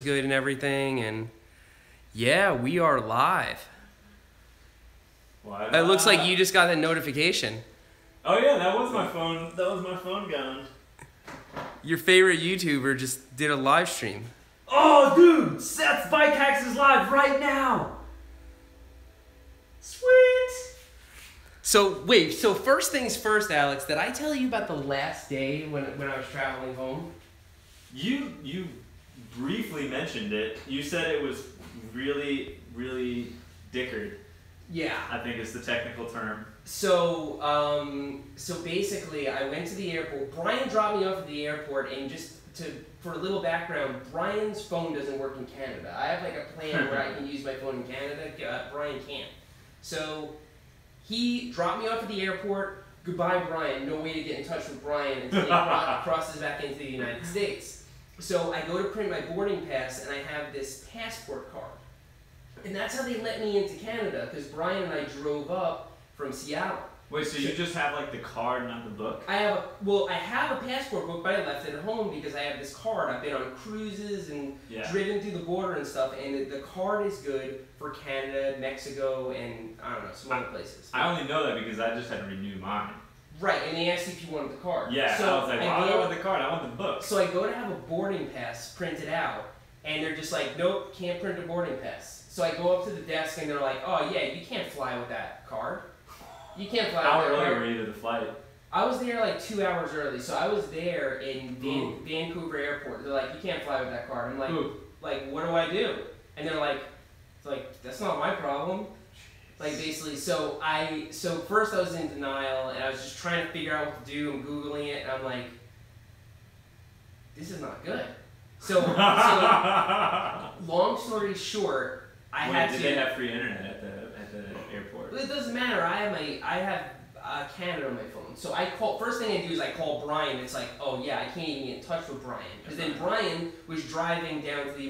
Good and everything, and yeah, we are live. Why It looks like not? you just got that notification. Oh yeah, that was my phone. That was my phone going. Your favorite YouTuber just did a live stream. Oh, dude, Seth's Bike Hacks is live right now. Sweet. So wait, so first things first, Alex, did I tell you about the last day when I was traveling home? You briefly mentioned it. You said it was really dickered. Yeah. I think is the technical term. So basically, I went to the airport. Brian dropped me off at the airport, and for a little background, Brian's phone doesn't work in Canada. I have like a plan where I can use my phone in Canada. Brian can't. So he dropped me off at the airport. Goodbye, Brian. No way to get in touch with Brian until he crosses back into the United States. So I go to print my boarding pass, and I have this passport card. And that's how they let me into Canada, because Brian and I drove up from Seattle. Wait, so you just have like the card, not the book? I have a passport book, but I left it at home because I have this card. I've been on cruises and driven through the border and stuff, and the card is good for Canada, Mexico, and I don't know, some other places. I only know that because I just had to renew mine. Right, and they asked if you wanted the card. Yeah, so I was like, why do I want the card? I want the book. So I go to have a boarding pass printed out, and they're just like, nope, can't print a boarding pass. So I go up to the desk, and they're like, oh yeah, you can't fly with that card. You can't fly How with that early card. were you to the flight? I was there like 2 hours early, so I was there in Vancouver Airport. They're like, you can't fly with that card. I'm like, what do I do? And they're like, that's not my problem. Like basically, so first I was in denial, and I was just trying to figure out what to do. I'm Googling it, and I'm like, this is not good. So long story short, Did they have free internet at the airport? Well, it doesn't matter. I have Canada on my phone. So first thing I do is I call Brian. It's like, oh yeah, I can't even get in touch with Brian, because then Brian was driving down to the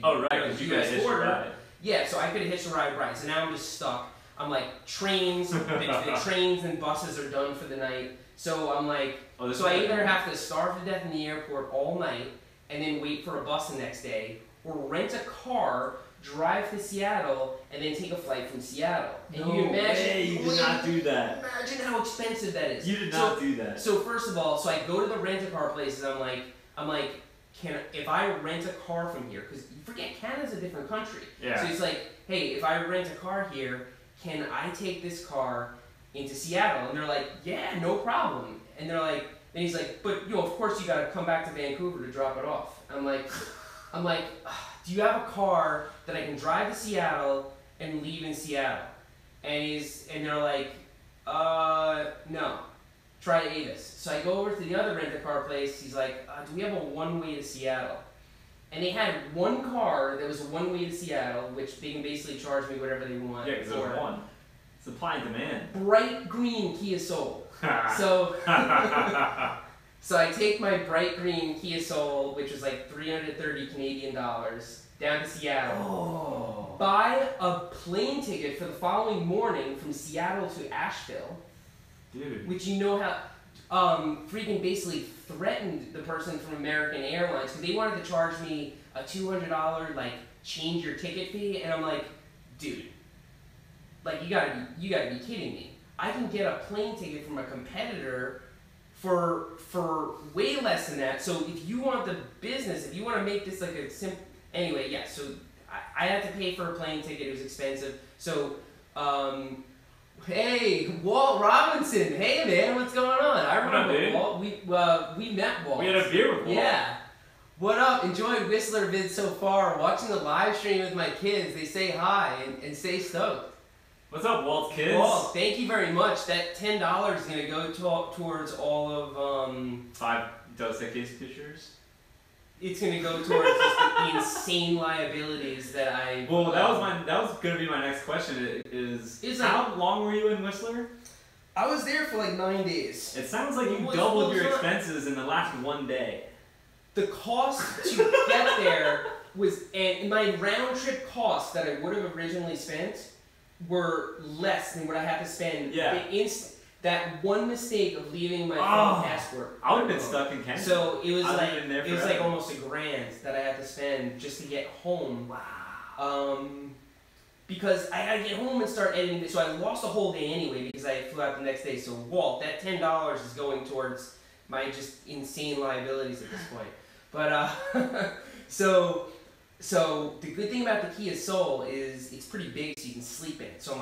U.S. border. Yeah, so I could have hitched a ride with Brian. So now I'm just stuck. I'm like, trains, the trains and buses are done for the night. So I'm like, so I either have to starve to death in the airport all night and then wait for a bus the next day, or rent a car, drive to Seattle, and then take a flight from Seattle. And you did not do that. Imagine how expensive that is. You did not do that. So first of all, so I go to the rent-a-car places. I'm like, if I rent a car from here, because you forget Canada's a different country. Yeah. So it's like, hey, if I rent a car here, can I take this car into Seattle? And they're like, yeah, no problem. And they're like, and he's like, but of course you got to come back to Vancouver to drop it off. I'm like, do you have a car that I can drive to Seattle and leave in Seattle? And they're like, no. Try Avis. So I go over to the other rent-a-car place. He's like, do we have a one-way to Seattle? And they had one car that was a one-way to Seattle, which they can basically charge me whatever they want. Yeah, because there's one. Supply and demand. Bright green Kia Soul. So I take my bright green Kia Soul, which was like 330 Canadian dollars, down to Seattle. Buy a plane ticket for the following morning from Seattle to Asheville. Dude. Which freaking basically threatened the person from American Airlines, because they wanted to charge me a $200 change your ticket fee, and I'm like, dude, you gotta be kidding me. I can get a plane ticket from a competitor for way less than that. So if you want the business, if you want to make this like a simple, anyway, yeah. So I had to pay for a plane ticket. It was expensive. So hey, Walt Robinson. Hey, man, what's going on? I remember Walt. We met Walt. We had a beer with Walt. Yeah. What up? Enjoyed Whistler vid so far. Watching the live stream with my kids. They say hi and stay stoked. What's up, Walt's kids? Walt, thank you very much. That $10 is going to go towards all of... 5 Dos Equis pictures? It's going to go towards just the insane liabilities that I... Well, that was going to be my next question. How long were you in Whistler? I was there for 9 days. It sounds like you doubled your expenses in the last one day. The cost to get there was... And my round-trip costs that I would have originally spent were less than what I had to spend. Yeah. that one mistake of leaving my phone passport. I would have been stuck in Canada. So it was like almost $1,000 that I had to spend just to get home. Wow. Because I had to get home and start editing this. So I lost a whole day anyway because I flew out the next day. So Walt, that $10 is going towards my just insane liabilities at this point. But so the good thing about the Kia Soul is it's pretty big, so you can sleep in it. So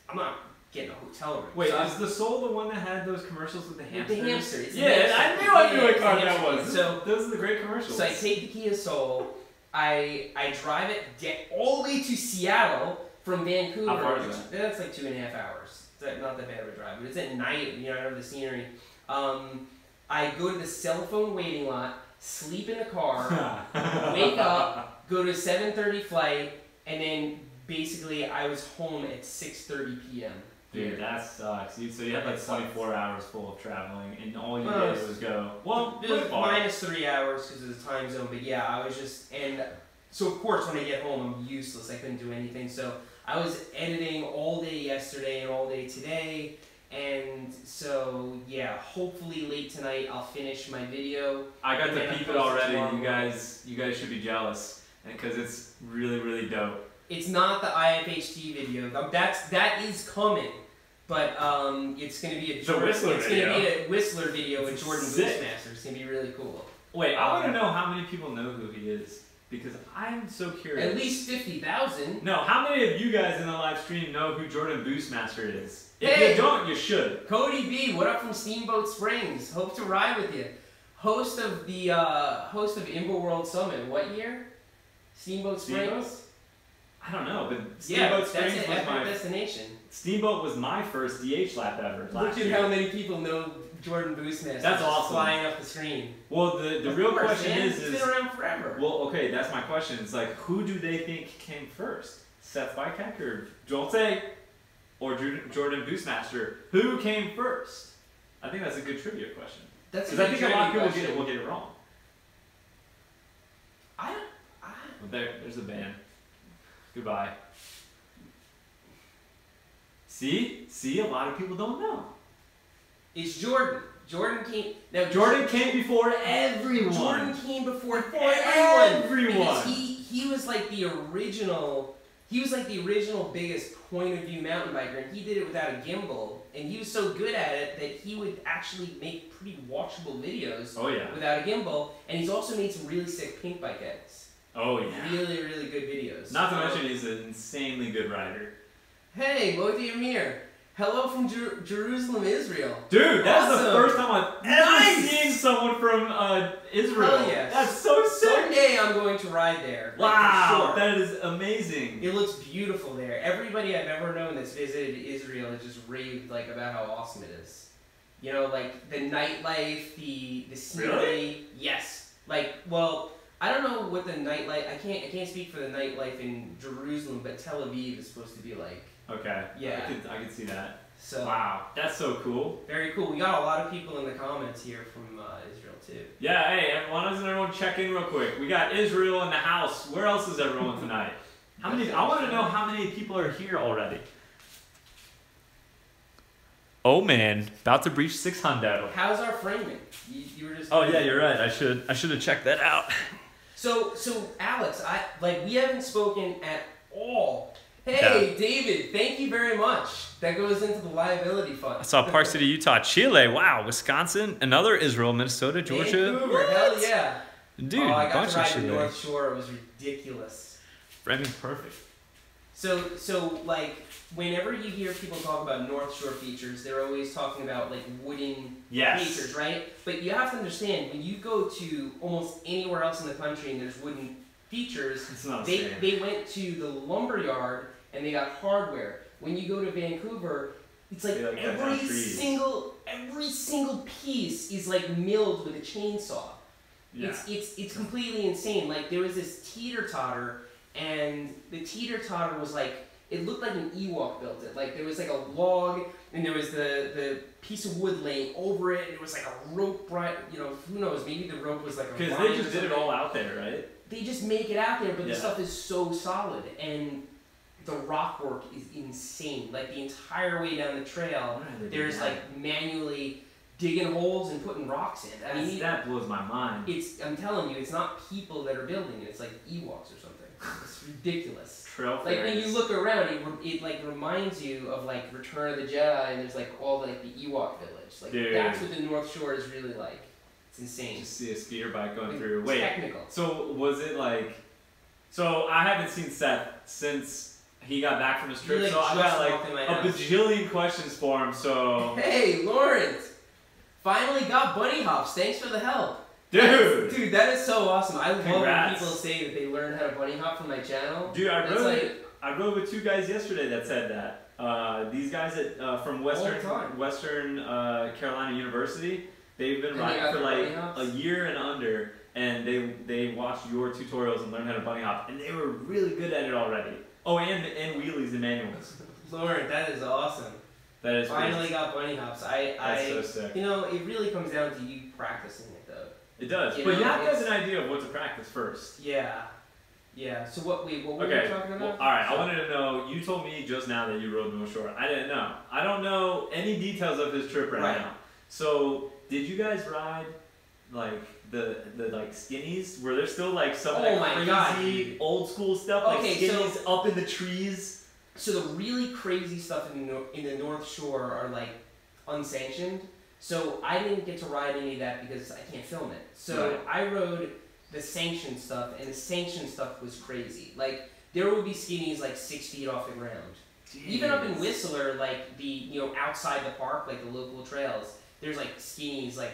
I'm not getting a hotel room. Wait, so is the Soul the one that had those commercials with the hamsters? The hamster. I knew what car that was. So those are the great commercials. So I take the Kia Soul, I drive it all the way to Seattle from Vancouver. How far is that? That's like 2.5 hours. It's not that bad of a drive, but it's at night. You know, I love the scenery. I go to the cell phone waiting lot, sleep in the car, wake up, go to a 7:30 flight, and then basically I was home at 6:30 p.m. Dude, that sucks. So you had like 24 hours full of traveling, and all you did was go. Well, it was minus 3 hours because of the time zone, but yeah, I was just so of course when I get home I'm useless. I couldn't do anything, so I was editing all day yesterday and all day today, and so yeah, hopefully late tonight I'll finish my video. I got to peep it already. You guys should be jealous because it's really dope. It's not the IFHT video. That is coming, but it's gonna be a Whistler video with Jordan Boostmaster. It's gonna be really cool. Wait, I want to know how many people know who he is because I'm so curious. At least 50,000. No, how many of you guys in the live stream know who Jordan Boostmaster is? If you don't, you should. Cody B, what up from Steamboat Springs? Hope to ride with you. Host of Imbo World Summit. What year? Steamboat Springs. I don't know, but Steamboat Springs was my destination. Steamboat was my first DH lap ever. Look at how many people know Jordan Boostmaster. That's awesome. Flying up the screen. Well, the real question is, it's been around forever. Well, okay, that's my question. It's like, who do they think came first? Seth Bykack or Jolte or Jordan Boostmaster? Who came first? I think that's a good trivia question. Because I think a lot of people will get it wrong. Well, there's the band. Goodbye. See, a lot of people don't know. It's Jordan. Jordan came before everyone. Jordan came before everyone. He was like the original. He was like the original biggest point of view mountain biker, and he did it without a gimbal. And he was so good at it that he would actually make pretty watchable videos. Oh yeah. Without a gimbal, and he's also made some really sick pink bike edits. Oh yeah. Really good videos. Not to mention he's an insanely good rider. Hey, Moti Amir. Hello from Jerusalem, Israel. Dude, that's the first time I've ever seen someone from Israel. Hell yes. That's so sick. Someday I'm going to ride there. Wow, that is amazing. It looks beautiful there. Everybody I've ever known that's visited Israel has just raved about how awesome it is. You know, like the nightlife, the scenery. Really? Yes. I don't know what the nightlife. I can't speak for the nightlife in Jerusalem, but Tel Aviv is supposed to be like. Okay. Yeah. I can see that. So. Wow, that's so cool. Very cool. We got a lot of people in the comments here from Israel too. Yeah. Hey, why doesn't everyone check in real quick? We got Israel in the house. Where else is everyone tonight? How many? I want to know how many people are here already. Oh man, about to breach 600. How's our framing? You were just. Oh yeah, you're right. I should have checked that out. So Alex, we haven't spoken at all. Hey, David, thank you very much. That goes into the liability fund. I saw Park City, Utah, Chile, wow, Wisconsin, another Israel, Minnesota, Georgia. Vancouver, hell yeah. Dude, I got bunch to ride of the Chile. North Shore. It was ridiculous. Framing perfect. So whenever you hear people talk about North Shore features, they're always talking about wooden features, right? But you have to understand, when you go to almost anywhere else in the country and there's wooden features, they went to the lumber yard and they got hardware. When you go to Vancouver, it's every single piece is milled with a chainsaw. Yeah. It's completely insane. There was this teeter-totter, and the teeter-totter was it looked like an Ewok built it. There was a log, and there was the piece of wood laying over it, and it was a rope, right? Who knows? Maybe the rope was a because they just did it all out there, right? They just make it out there, but the stuff is so solid. And the rock work is insane. Like the entire way down the trail, What are they there's doing? like manually digging holes and putting rocks in. I mean, that blows my mind. I'm telling you, it's not people that are building it. It's like Ewoks or something. It's ridiculous. Trail Like when fairies. you look around, it like reminds you of like Return of the Jedi, and there's like all like the Ewok village. Like Dude. that's what the North Shore is really like. It's insane. Just see a speeder bike going Like, through. Wait, technical. so was it like? So I haven't seen Seth since he got back from his trip. He, like, so I just got walked in my like a house. bajillion questions for him. So Hey, Lawrence! Finally got bunny hops. Thanks for the help. dude, That is so awesome. I love when Congrats. people say that they learned how to bunny hop from my channel. dude, I That's rode. like, I rode with two guys yesterday that said that. These guys from Western Carolina University, they've been And they riding got for their like bunny hops? a year and under, and they watched your tutorials and learned how to bunny hop, and they were really good at it already. Oh, and wheelies and manuals. Lauren, that is awesome. That is Finally crazy. got bunny hops. That's so sick. You know, it really comes down to you practicing it though. It does, You but know, you have to have it's- an idea of what to practice first. Yeah. Yeah. So what were Okay. we talking Well, about? all right. I wanted to know. You told me just now that you rode North Shore. I didn't know. I don't know any details of his trip right Right. now. So, did you guys ride like the like skinnies? Were there still like some of Oh that my crazy God. old school stuff like Okay, so- skinnies up in the trees? So the really crazy stuff in the North Shore are like unsanctioned. So I didn't get to ride any of that because I can't film it. So Right. I rode the sanctioned stuff, and the sanctioned stuff was crazy. Like there would be skinnies like 6 feet off the ground. Even up in Jeez. Whistler, like outside the park, like the local trails, there's like skinnies like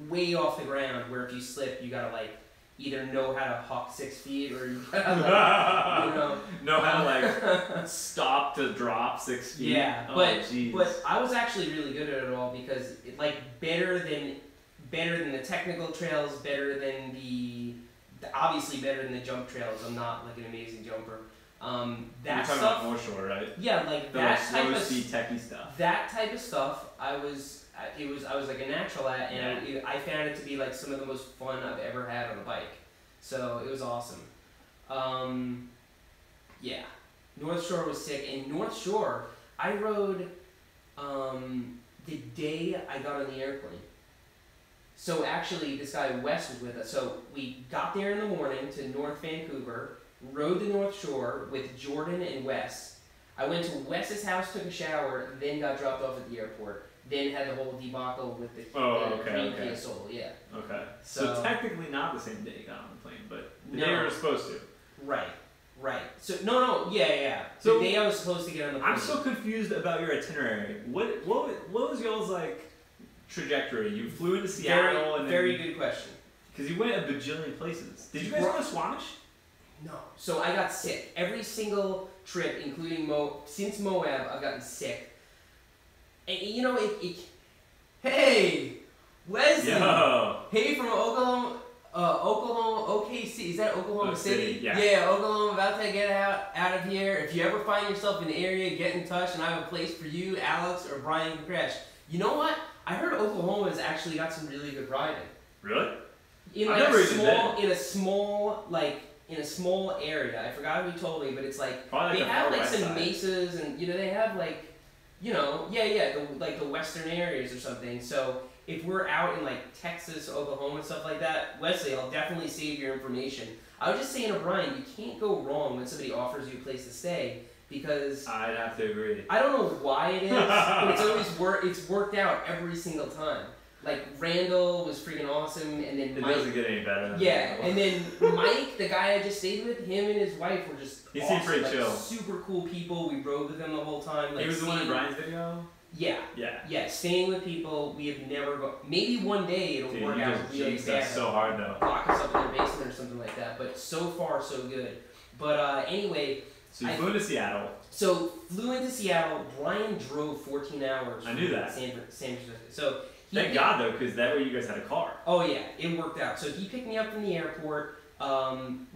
way off the ground where if you slip, you gotta like either know how to huck 6 feet or you gotta like, know how to like stop to drop 6 feet. Yeah, Oh, but jeez. but I was actually really good at it all because it like better than the technical trails, better than obviously better than the jump trails. I'm not like an amazing jumper. You're That talking stuff, about North Shore, right? yeah, like The that like, type slow of speed techie stuff. that type of stuff. I was like a natural at, and I found it to be like some of the most fun I've ever had on a bike. So it was awesome. Yeah, North Shore was sick, and North Shore I rode the day I got on the airplane. So actually, this guy Wes was with us. So we got there in the morning to North Vancouver, rode the North Shore with Jordan and Wes. I went to Wes's house, took a shower, then got dropped off at the airport. Then had the whole debacle with the green Kia Soul. Yeah. Okay. So So- technically not the same day you got on the plane, but the No. day you were supposed to. Right. So yeah. So- the day I was supposed to get on the plane. I'm so confused about your itinerary. What was y'all's like trajectory? You flew into Seattle and very good question. because you went a bajillion places. Did you guys go to Squamish? No. So I got sick. Every single trip, including since Moab, I've gotten sick. And you know, hey, Wesley. Yo. Hey, from Oklahoma, OKC. Is that Oklahoma City? yeah. Oklahoma. About to get out of here. If you ever find yourself in the area, get in touch, and I have a place for you, Alex, or Brian can crash. You know what? I heard Oklahoma has actually got some really good riding. Really? In I've like never a even small, been. in a small area. I forgot who told me, but it's like Probably they like the have far like west some side. mesas, and they have like, the western areas or something. So if we're out in like Texas, Oklahoma, and stuff like that, Wesley, I'll definitely save your information. I was just saying to Brian, you can't go wrong when somebody offers you a place to stay because I'd have to agree. I don't know why it is, but it's always it's worked out every single time. Like Randall was freaking awesome, and then It Mike. doesn't get any better. Than Yeah, that. and then Mike, the guy I just stayed with, him and his wife were just He awesome, seemed pretty like, chill. super cool people. We rode with them the whole time. Like, He was the one in staying- Brian's video. Yeah, Yeah. staying with people we have never go. Maybe one day it'll Dude, work you out just really jinxed us bad. so hard though. Lock us up in their basement or something like that. But so far so good. But anyway, So you flew to Seattle. so flew into Seattle. Brian drove 14 hours. I knew from that. San Francisco. So he Thank God though, because that way you guys had a car. Oh yeah, it worked out. So he picked me up from the airport.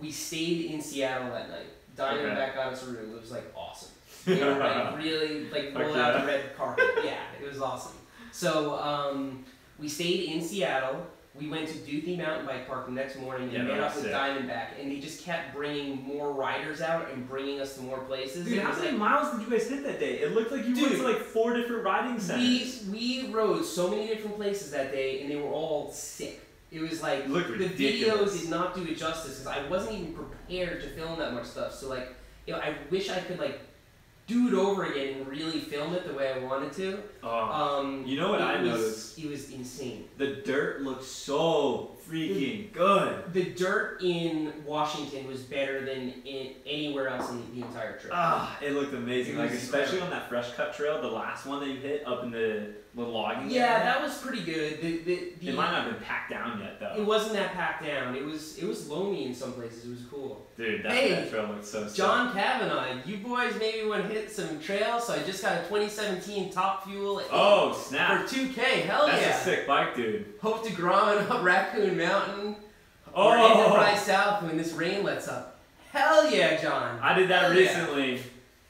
We stayed in Seattle that night. Diamondback got us a room. It was like awesome. They were like really like rolled out the red carpet. Yeah, it was awesome. So we stayed in Seattle. we went to Duthie Mountain Bike Park the next morning Yeah, and met that up was with sick. Diamondback, and they just kept bringing more riders out and bringing us to more places. Dude, It how was many like, miles did you guys hit that day? It looked like you went Dude, to like 4 different riding centers. we rode so many different places that day, and they were all sick. It was like It looked the video ridiculous. did not do it justice because I wasn't even prepared to film that much stuff. So like, I wish I could like do it over again and really film it the way I wanted to. You know what I was, noticed? It was insane. The dirt looked so freaking good. The dirt in Washington was better than in anywhere else in the entire trip. It looked amazing. It Like was especially on that fresh cut trail, the last one that you hit up in the logging Yeah, area. that was pretty good. The It might not have been packed down yet though. It wasn't that packed down. It was loamy in some places. It was cool. Dude, Hey, that trail looked so sick. John Kavanaugh, you boys maybe want to hit some trails. So I just got a 2017 Top Fuel Oh, for snap. 2K. Hell That's yeah! a sick bike, dude. Hope to Grommet up Raccoon Mountain or Oh. Enterprise South when this rain lets up. Hell yeah, John! I did that Hell yeah. recently.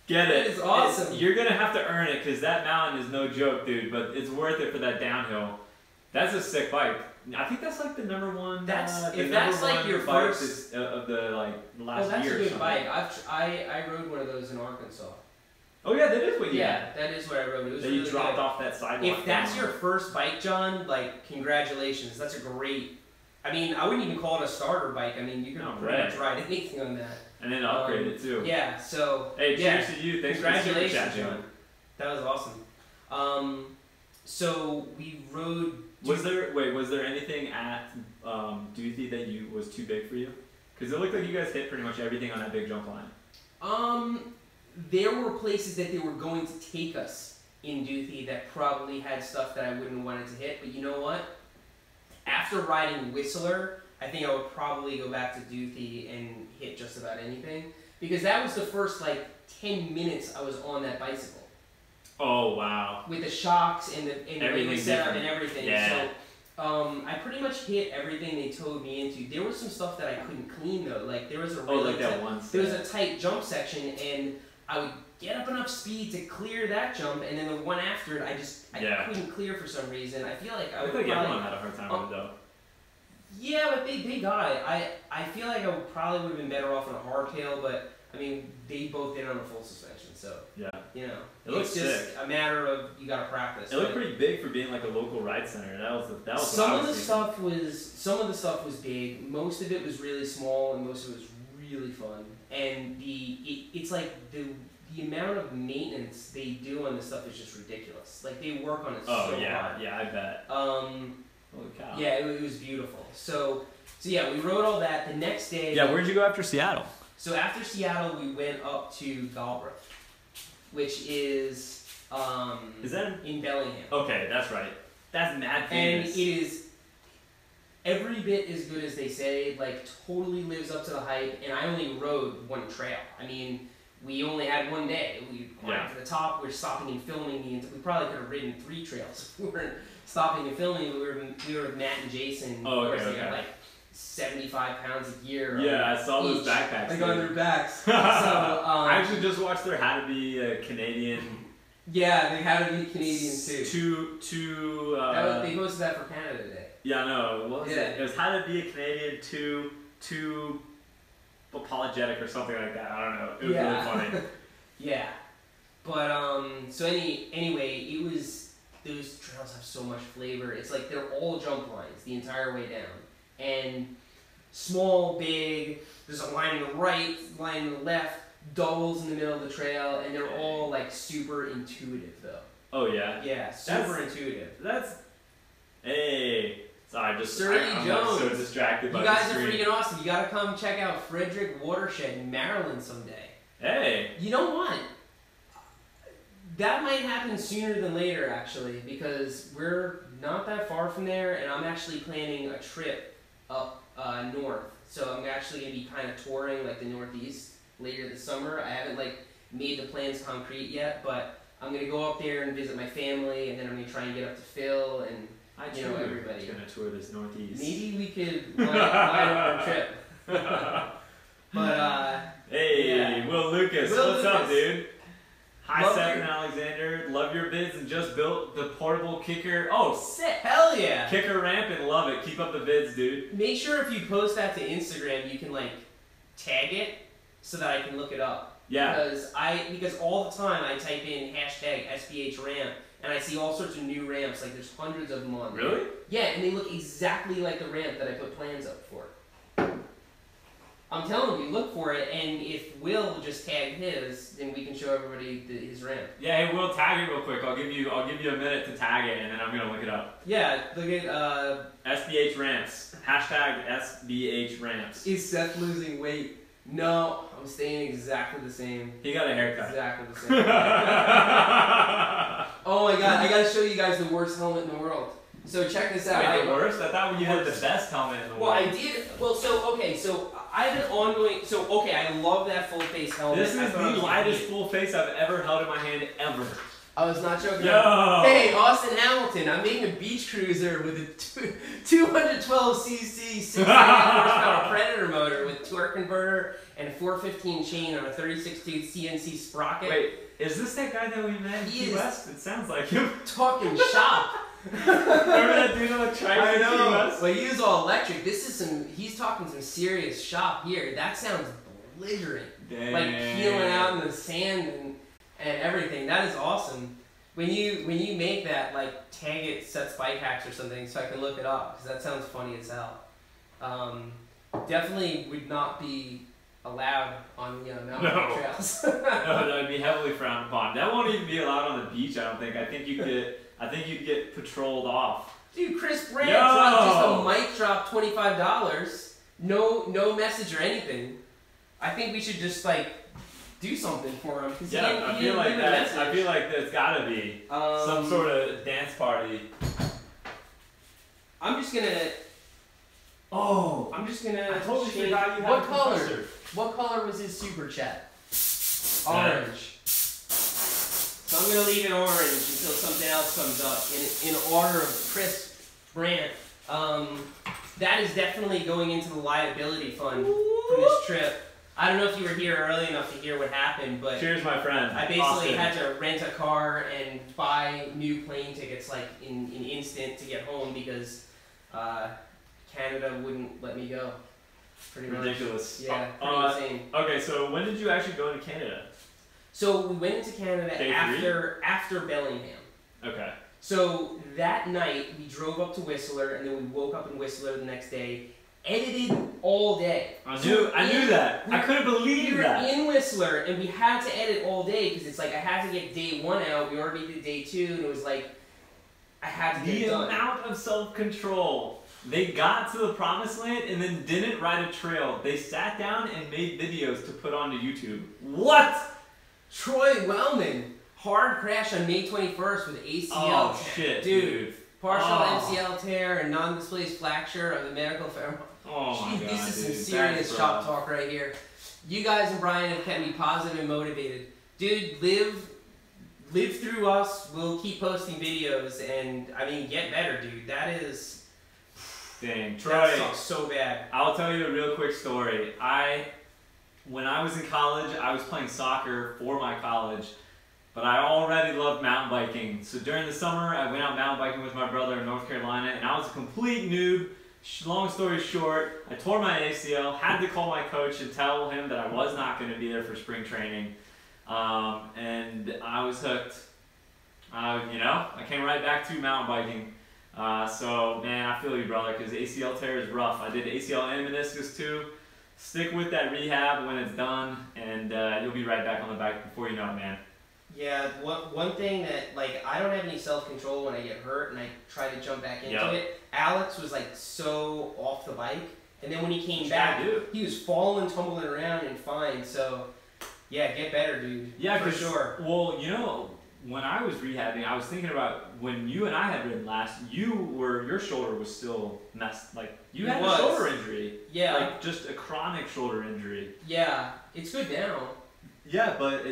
Get it. That is awesome. You're gonna have to earn it because that mountain is no joke, dude. But it's worth it for that downhill. That's a sick bike. I think that's like the number one. If that's like your bike first of the like last Oh, that's year. a or good something. bike. I rode one of those in Arkansas. Oh yeah, that is what you Yeah, that is what I rode. It was That really you dropped good. off that sidewalk. If that's down. your first bike, John, like congratulations. That's a great. I mean, I wouldn't even call it a starter bike. I mean, you can No, pretty right. much ride anything on that. and then upgrade it too. Yeah. So. Hey, yeah. cheers to you. Thanks for the super Congratulations, chat, John. John. That was awesome. So we rode. Was there anything at Duthie that was too big for you? Because it looked like you guys hit pretty much everything on that big jump line. There were places that they were going to take us in Duthie that probably had stuff that I wouldn't have wanted to hit. But you know what? After riding Whistler, I think I would probably go back to Duthie and hit just about anything. Because that was the first, like, 10 minutes I was on that bicycle. Oh wow. With the shocks and the way it was Everything's set up different. and everything. Yeah. So, I pretty much hit everything they towed me into. There was some stuff that I couldn't clean, though. Like, there was a Oh, really like that one. there was a tight jump section, and I would get up enough speed to clear that jump, and then the one after it, I Yeah. couldn't clear for some reason. I feel like I I would think probably, everyone had a hard time with it though. yeah, but they got it. I feel like I probably would have been better off on a hardtail, but I mean they both did on a full suspension, so Yeah. you know It looks it's just sick. a matter of you gotta practice. It looked right? pretty big for being like a local ride center. That was what Some I of was the thinking. some of the stuff was big. Most of it was really small, and most of it was really fun. And it's like the amount of maintenance they do on this stuff is just ridiculous. Like they work on it Oh so yeah, hard. yeah, I bet. Holy cow. Yeah, it was beautiful. So yeah, we rode all that. The next day. Yeah, where'd you go after Seattle? So after Seattle, we went up to Galbraith, which is Is that in Bellingham. okay? That's right. That's mad And famous. it is every bit as good as they say, like totally lives up to the hype, and I only rode one trail. I mean, we only had one day. We climbed to the top, we were stopping and filming we probably could have ridden 3 trails if we weren't stopping and filming. We were with Matt and Jason. Oh, of course, okay, they got okay. like 75 pounds a year. Yeah, I saw those each, backpacks. like dude. on their backs. So, I actually just watched their How to Be a Canadian. yeah, they had to be Canadians too. They posted that for Canada Day. Yeah, no, what was Yeah. it? It was How to Be a Canadian to apologetic or something like that. I don't know. It was really funny. Yeah, but so anyway, it was those trails have so much flavor. It's like they're all jump lines the entire way down, and small, big. There's a line on the right, line on the left, doubles in the middle of the trail, and they're all like super intuitive though. Oh yeah. Yeah, super intuitive. That's. Hey. Sorry, just Surly I'm Jones. so distracted by You guys the are screen. freaking awesome. You gotta come check out Frederick Watershed in Maryland someday. Hey. You know what? That might happen sooner than later, actually, because we're not that far from there, and I'm actually planning a trip up north. So I'm actually gonna be kind of touring like the Northeast later this summer. I haven't like made the plans concrete yet, but I'm gonna go up there and visit my family, and then I'm gonna try and get up to Phil and I you know everybody. gonna tour this Northeast. Maybe we could line up a trip. But Hey, yeah. Will Lucas, Will what's up, Lucas. dude? Hi, Love Seth your- and Alexander. Love your vids and just built the portable kicker. Oh, sick. Hell yeah! Kicker ramp and love it. Keep up the vids, dude. Make sure if you post that to Instagram, you can like tag it so that I can look it up. Yeah. Because all the time I type in hashtag SBH ramp and I see all sorts of new ramps. Like there's hundreds of them on there. Really? Yeah, and they look exactly like the ramp that I put plans up for. I'm telling you, look for it, and if Will just tag his, then we can show everybody his ramp. Yeah, hey, we'll tag it real quick. I'll give you a minute to tag it, and then I'm gonna look it up. Yeah, look at SBH ramps. Hashtag SBH ramps. is Seth losing weight? No, I'm staying exactly the same. He got a haircut. Exactly the same. Oh my god, I gotta show you guys the worst helmet in the world. So check this out. Wait, the worst? I thought you had the best helmet in the Well, world. I did. Well, so I have an ongoing. So I love that full face helmet. This I is thought it the was lightest great. full face I've ever held in my hand ever. I was not joking. Yo! Hey, Austin Hamilton, I'm making a beach cruiser with a 212cc 6 horsepower Predator motor with torque converter and a 415 chain on a 36-tooth CNC sprocket. Wait, is this that guy that we met in He Key is. West? It sounds like him. Talking shop. Remember that dude on the trike I in Key know. West? But he was all electric. This is he's talking some serious shop here. That sounds belligerent. Dang. Like peeling out in the sand and everything. That is awesome. When you make that, like tag it Seth's Bike Hacks or something so I can look it up because that sounds funny as hell. Definitely would not be allowed on mountain No. trails. No, that would be heavily frowned upon. That won't even be allowed on the beach, I don't think. I think you'd get patrolled off. Dude, Chris Brandt Yo! dropped just a mic drop $25. No message or anything. I think we should just like do something for him. 'Cause he Yeah, didn't- I he feel didn't like leave a that. I message. feel like there's gotta be some sort of dance party. I'm just gonna. Oh, I'm just gonna. I totally change- forgot you had What a color? compressor. What color was his super chat? Orange. So I'm gonna leave it orange until something else comes up in honor of Chris Brandt. That is definitely going into the liability fund for this trip. I don't know if you were here early enough to hear what happened, but Cheers, my friend. I basically Austin. had to rent a car and buy new plane tickets like in instant to get home because Canada wouldn't let me go. Pretty much. Ridiculous. Yeah, pretty insane. Okay, so when did you actually go into Canada? So we went into Canada Day after Bellingham. Okay. So that night we drove up to Whistler and then we woke up in Whistler the next day, edited all day. I knew that. I couldn't We believe were that. in Whistler and we had to edit all day because it's like I had to get day 1 out. We already did day 2 and it was like I had to get The it done. amount of self-control. They got to the promised land and then didn't ride a trail. They sat down and made videos to put onto YouTube. What? Troy Wellman, hard crash on May 21st with ACL. Oh shit, dude. Partial Oh. MCL tear and non-displaced fracture of the medial femur. Oh my Gee, god, this is some dude. serious That's shop rough. talk right here. You guys and Brian have kept me positive and motivated. Dude, live through us. We'll keep posting videos and I mean get better, dude. That Dang, that Troy. sucks so bad. I'll tell you a real quick story. When I was in college, I was playing soccer for my college, but I already loved mountain biking. So during the summer, I went out mountain biking with my brother in North Carolina, and I was a complete noob. Long story short, I tore my ACL, had to call my coach and tell him that I was not going to be there for spring training, and I was hooked. I came right back to mountain biking. So man, I feel you, brother, because ACL tear is rough. I did ACL and meniscus too. Stick with that rehab when it's done, and you'll be right back on the bike before you know it, man. Yeah, one thing that, like, I don't have any self-control when I get hurt and I try to jump back into Yep. it. Alex was, like, so off the bike. And then when he came What you back, gotta do? he was falling, tumbling around and fine. So, yeah, get better, dude. Yeah, for 'cause- sure. Well, when I was rehabbing, I was thinking about when you and I had ridden last. Your shoulder was still messed. Like you It had was. a shoulder injury. Yeah, Like just a chronic shoulder injury. yeah. It's good now. Yeah, but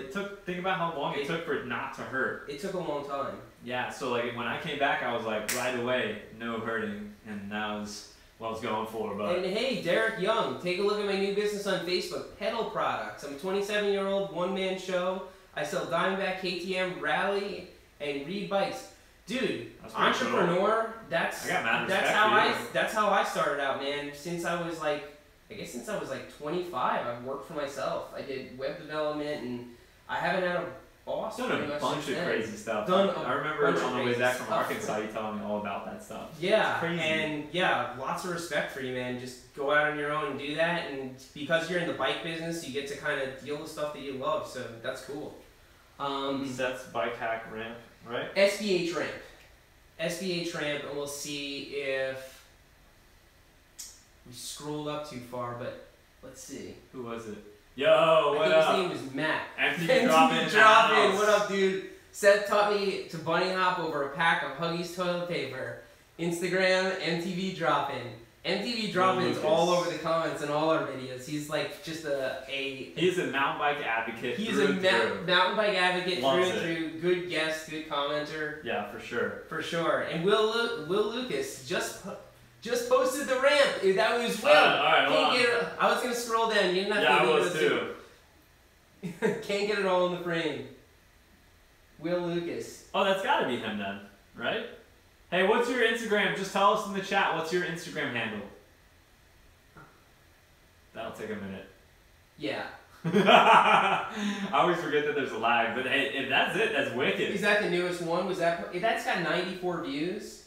think about how long it It- took for it not to hurt. It took a long time. Yeah, so like when I came back, I was like right away, no hurting, and that was what I was going for. But And hey, Derek Young, take a look at my new business on Facebook, Pedal Products. I'm a 27-year-old one-man show. I sell Diamondback, KTM, Rally, and Reed bikes. Dude, That's pretty cool. entrepreneur. That's I got mad respect that's how for you. that's how I started out, man. Since I was like, I guess since I was like 25, I've worked for myself. I did web development, and I haven't had a boss. Done pretty a much bunch since of then. crazy stuff. Done a I remember bunch of on the way crazy back from stuff. Arkansas, you telling me all about that stuff. Yeah, It's crazy. and yeah, lots of respect for you, man. Just go out on your own and do that, and because you're in the bike business, you get to kind of deal with stuff that you love, so that's cool. Seth's bike hack ramp, right? SBH ramp. SBH ramp, and we'll see if we scrolled up too far, but let's see. Who was it? Yo, what I think up? his name was Matt. MTV drop in. Drop in. house. What up, dude? Seth taught me to bunny hop over a pack of Huggies toilet paper. Instagram, MTV drop in. MTV drop in's Lucas. all over the comments in all our videos. He's like just He's a mountain bike advocate. he's through a and through. mountain bike advocate Loves through and through. Good guest, good commenter. Yeah, for sure. For sure. And Will Lucas just posted the ramp. That was Will. Alright, hold Can't on. get it. I was gonna scroll down. You didn't have Yeah, to I leave was it too. Can't get it all in the frame. Will Lucas. Oh, that's gotta be him then, right? Hey, what's your Instagram? Just tell us in the chat. What's your Instagram handle? That'll take a minute. Yeah. I always forget that there's a lag, but hey, if that's it, that's wicked. Is that the newest one? That's got 94 views?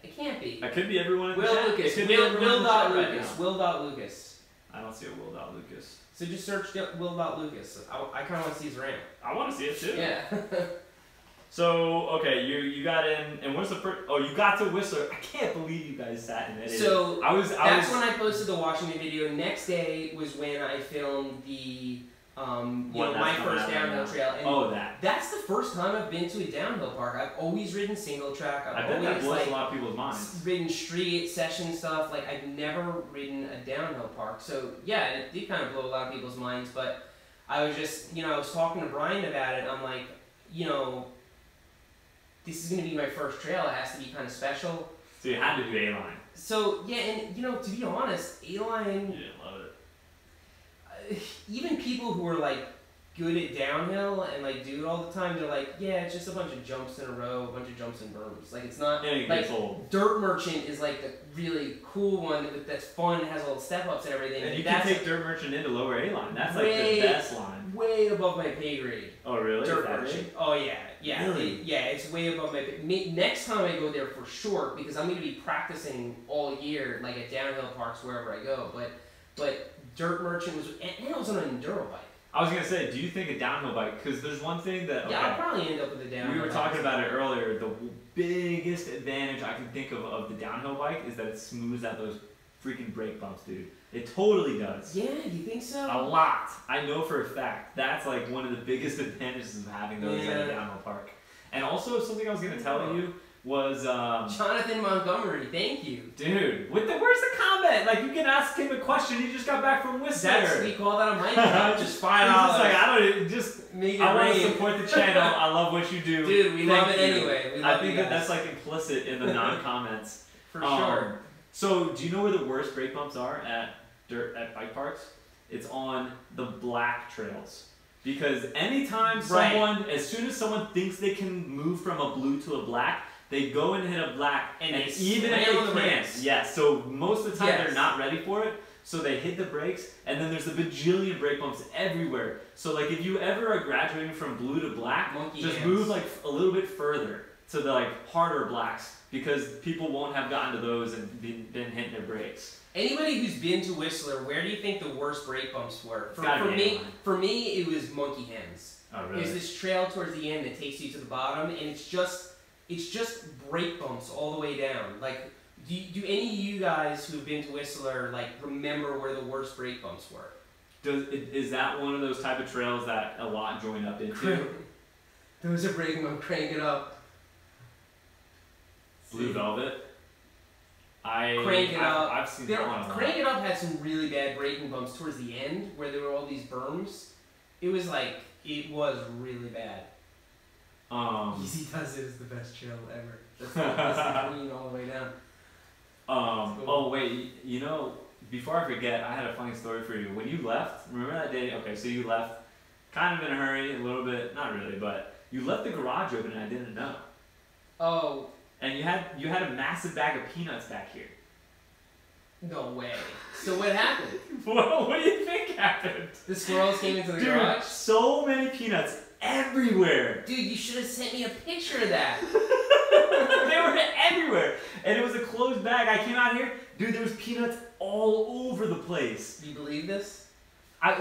It can't be. That could be everyone in the Will chat. Lucas. It could be Will everyone in the chat right Lucas. now. Will Lucas. I don't see a Will Lucas. So just search Will Lucas. I kind of want to see his ramp. I want to see it too. Yeah. So okay, you got in, and what's the first? Oh, you got to Whistler. I can't believe you guys sat in it. So That's when I posted the Washington video. Next day was when I filmed the my first downhill trail. And that's the first time I've been to a downhill park. I've always ridden single track. I bet that blows a lot of people's minds. Ridden street session stuff. Like I've never ridden a downhill park. So yeah, it did kind of blow a lot of people's minds. But I was just I was talking to Brian about it. I'm like, this is gonna be my first trail. It has to be kind of special. So you had to do A-line. So yeah, and to be honest, A-line. You didn't love it. Even people who are like good at downhill and like do it all the time, they're like, yeah, it's just a bunch of jumps in a row, a bunch of jumps and berms. Like it's not And it like gets old. Dirt Merchant is like the really cool one that's fun, has all the step ups and everything. And you that's can take Dirt Merchant into lower A-line. That's like way- the best line. way above my pay grade. Oh really? Dirt Is that Merchant. big? Oh yeah. Really? It's way above my pay. Next time I go there for sure, because I'm going to be practicing all year, like at downhill parks wherever I go. But Dirt Merchant was, and it was on an enduro bike. I was gonna say, do you think a downhill bike? Because there's one thing that Yeah, I'll probably end up with a downhill. we were bike. talking about it earlier. The biggest advantage I can think of the downhill bike is that it smooths out those freaking brake bumps, dude. It totally does. Yeah, you think so? A lot. I know for a fact. That's like one of the biggest advantages of having those at a downhill park. And also something I was gonna tell you was Jonathan Montgomery, thank you. dude, where's the comment? Like you can ask him a question. He just got back from Whistler. We call that a mic drop. Just He's $5. just like, I don't just. Make it I want to rain. support the channel. I love what you do. Dude, we Thank love it you. anyway. We I love think you that guys. that's like implicit in the non-comments. For sure. So, do you know where the worst brake bumps are at bike parks? It's on the black trails. Because anytime as soon as someone thinks they can move from a blue to a black, they go and hit a black, And and they even if slam on the they can't, brakes. yes. So most of the time Yes. they're not ready for it, so they hit the brakes, and then there's a bajillion brake bumps everywhere. So like if you ever are graduating from blue to black, Monkey just hands. move like a little bit further to the like harder blacks, because people won't have gotten to those and been hitting their brakes. Anybody who's been to Whistler, where do you think the worst brake bumps were? Gotta be For me, it was Monkey Hands. Oh There's this trail towards the end that takes you to the bottom, and it's just brake bumps all the way down. Like, do any of you guys who've been to Whistler like remember where the worst brake bumps were? Is that one of those type of trails that a lot join up into? Those are breaking them. Crank it up. Blue Velvet. Crank it up. I've seen that one a lot. Crank It Up had some really bad braking bumps towards the end where there were all these berms. It was really bad. Easy Does It is the best trail ever. That's the green all the way down. Oh wait, you know, before I forget, I had a funny story for you. When you left, remember that day? Okay, so you left, kind of in a hurry, a little bit, not really, but you left the garage open and I didn't know. Oh, And you had a massive bag of peanuts back here. no way. So what happened? What do you think happened? The squirrels came into the Dude, garage? so many peanuts everywhere. Dude, you should have sent me a picture of that. They were everywhere. And it was a closed bag. I came out here, dude, there was peanuts all over the place. Do you believe this? I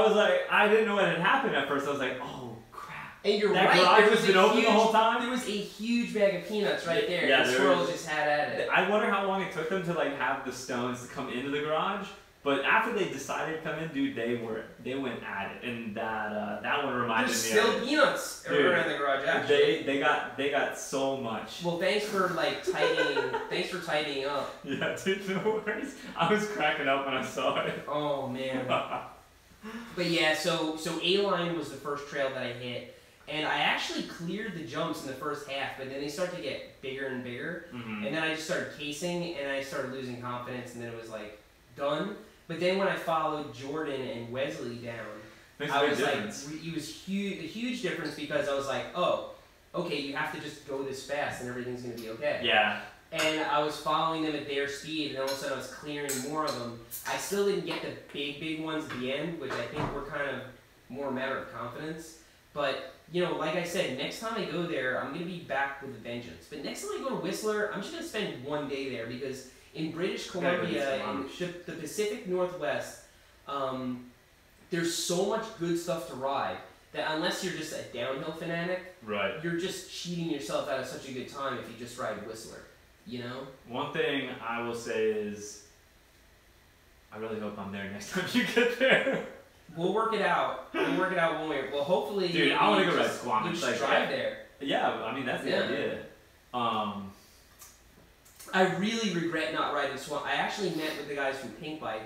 was like, I didn't know what had happened at first. I was like, oh crap. And you're That right. garage There has was been a open huge, the whole time? There was a huge bag of peanuts right there. Yeah, the there squirrels was. just had at it. I wonder how long it took them to like have the stones to come into the garage. But after they decided to come in, dude, they went at it, and that one reminded There's me. still of it. peanuts Dude, around the garage. Actually, they got so much. well, thanks for tidying up. Yeah, dude, no worries. I was cracking up when I saw it. Oh man. But yeah, so A-Line was the first trail that I hit, and I actually cleared the jumps in the first half, but then they start to get bigger and bigger, Mm-hmm. and then I just started casing, and I started losing confidence, and then it was like done. But then when I followed Jordan and Wesley down, Makes I a big was difference. like, it was a huge difference because I was like, oh, okay, you have to just go this fast, and everything's gonna be okay. Yeah. And I was following them at their speed, and all of a sudden I was clearing more of them. I still didn't get the big ones at the end, which I think were kind of more a matter of confidence. But, you know, like I said, next time I go there, I'm going to be back with a vengeance. But next time I go to Whistler, I'm just going to spend one day there because in British Columbia, in the Pacific Northwest, there's so much good stuff to ride that unless you're just a downhill fanatic, Right. you're just cheating yourself out of such a good time if you just ride Whistler. You know? One thing I will say is, I really hope I'm there next time you get there. We'll work it out. We'll work it out one way. Well, hopefully. Dude, I want to go ride just- Squamish. You just Like, drive there. Yeah, I mean that's the Yeah. idea. I really regret not riding Swamp. I actually met with the guys from Pink Bike,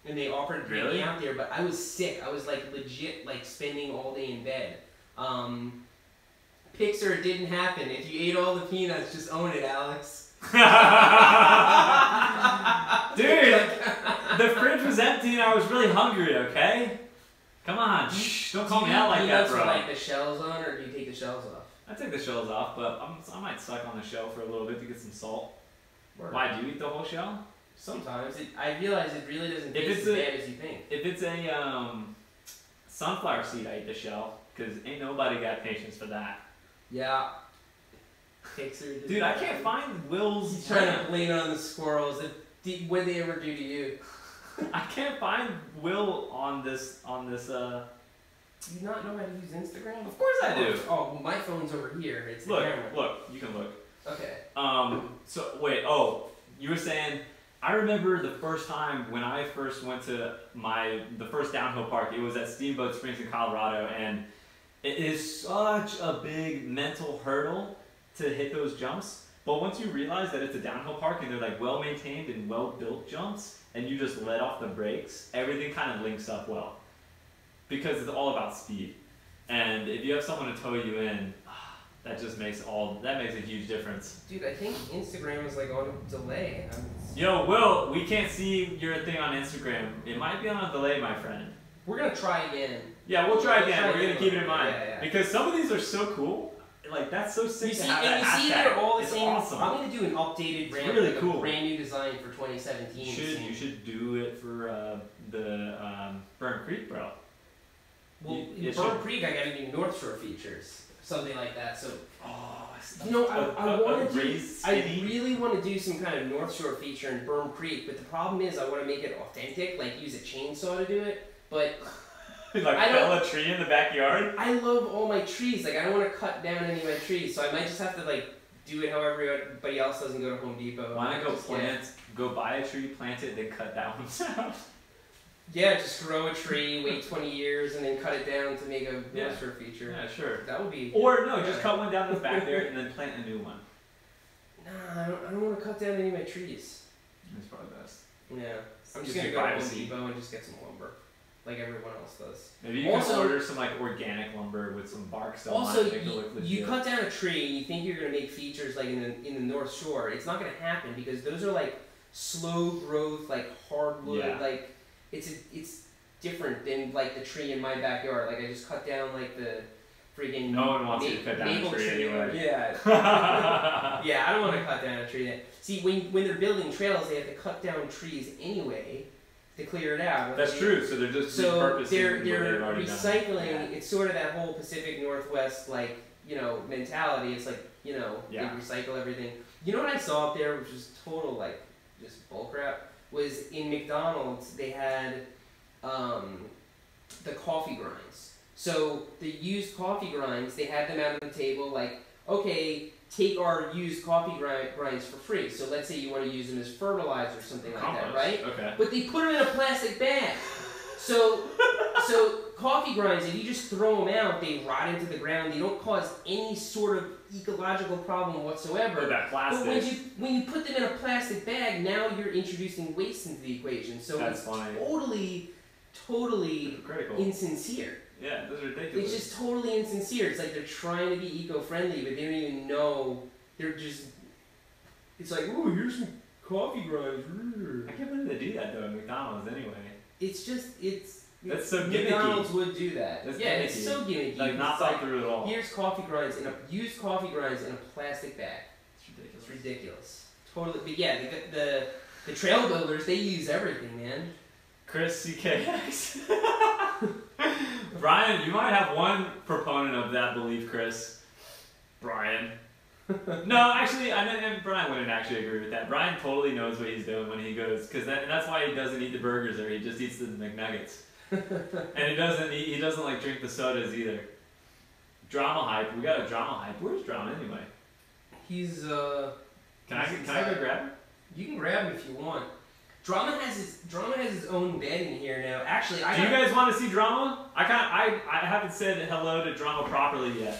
and they offered to take Really? me out there, but I was sick. I was like legit like spending all day in bed. Pixar, it didn't happen. If you ate all the peanuts, just own it, Alex. Dude, the fridge was empty and I was really hungry. Okay, come on, shh, don't call me out like that, peanuts bro. with, like the shells on, or do you take the shells off? I take the shells off, but I might suck on the shell for a little bit to get some salt. Or Why do you eat the whole shell? sometimes I realize it really doesn't If taste it's as a- bad as you think. If it's a sunflower seed, I eat the shell because ain't nobody got patience for that. Yeah. Pixar. Dude, I can't find Will's. He's trying to blame it on the squirrels. What did they ever do to you? I can't find Will on this. Do you not know how to use Instagram? Of course I do. Oh, well, my phone's over here. It's the Look, camera. look, you can look. Okay. So wait, oh, you were saying, I remember the first time when I first went to the first downhill park, it was at Steamboat Springs in Colorado, and it is such a big mental hurdle to hit those jumps. But once you realize that it's a downhill park and they're like well maintained and well built jumps, and you just let off the brakes, everything kind of links up well. Because it's all about speed. And if you have someone to tow you in, that makes a huge difference. Dude, I think Instagram is like on delay. Yo, Will, we can't see your thing on Instagram. It might be on a delay, my friend. We're gonna try again. Yeah, we'll try We'll again. try We're gonna again. keep it in mind. Yeah. Because some of these are so cool. Like, that's so sick You to see, have and that you see hashtag. they're all the It's same. awesome. I'm gonna do an updated brand, really like cool. a brand new design for 2017. You should do it for the Burn Creek, bro. Well, You in should. Burn Creek, I gotta do North Shore features, something like that. So, Oh, you know, I want to do. raised I city. really want to do some kind of North Shore feature in Burn Creek, but the problem is I want to make it authentic, like use a chainsaw to do it. But Like I fell a tree in the backyard. I love all my trees. Like I don't want to cut down any of my trees, so I might just have to like do it however everybody else doesn't go to Home Depot. Why not go Just go buy a tree, plant it, then cut that one down? Yeah, just grow a tree, wait 20 years, and then cut it down to make a Yeah. North Shore feature. Yeah, sure. That would be. Or no, just Yeah. cut one down that's back there and then plant a new one. Nah, I don't want to cut down any of my trees. That's probably best. Yeah, I'm Gives just gonna you go to Home privacy. Depot and just get some lumber, like everyone else does. Maybe you Also- can order some like organic lumber with some bark still Also, on it, make it look legit. you cut down a tree and you think you're gonna make features like in the North Shore. It's not gonna happen because those are like slow growth, like hardwood. Yeah. Like it's different than like the tree in my backyard. Like I just cut down like the freaking No one wants you to cut down a maple tree anyway. Yeah. Yeah, I don't want to cut down a tree. See, when they're building trails, they have to cut down trees anyway to clear it out. That's true. So they're just repurposing they're what they've already recycling. done. It's sort of that whole Pacific Northwest like mentality. It's like they recycle everything. You know what I saw up there, which was total like just bullcrap, was in McDonald's they had the coffee grinds. So the used coffee grinds, they had them out on the table like, okay, take our used coffee grinds for free. So let's say you want to use them as fertilizer or something like that, right? Okay. But they put them in a plastic bag. So coffee grinds, if you just throw them out, they rot into the ground. They don't cause any sort of ecological problem whatsoever. With that plastic. But when you put them in a plastic bag, now you're introducing waste into the equation. So That's it's funny. totally Critical. insincere. Yeah, those are ridiculous. It's just totally insincere. It's like they're trying to be eco-friendly, but they don't even know. They're just. It's like, oh, here's some coffee grinds. I can't believe they do that though at McDonald's anyway. It's That's so gimmicky. McDonald's would do that. That's yeah, gimmicky. it's so gimmicky. Like not It's thought through at all. Here's used coffee grinds in a plastic bag. It's ridiculous. Totally. But yeah, the trail builders, they use everything, man. Chris CKX. Brian, you might have one proponent of that belief, Chris. Brian. No, actually, and Brian wouldn't actually agree with that. Brian totally knows what he's doing when he goes, and that's why he doesn't eat the burgers there. He just eats the McNuggets, and he doesn't like drink the sodas either. Drama hype. We got a drama hype. Where's Drama anyway? He's Can I go grab him? You can grab him if you want. Drama has his own bed in here now. Actually, Do you guys want to see Drama? I haven't said hello to Drama properly yet.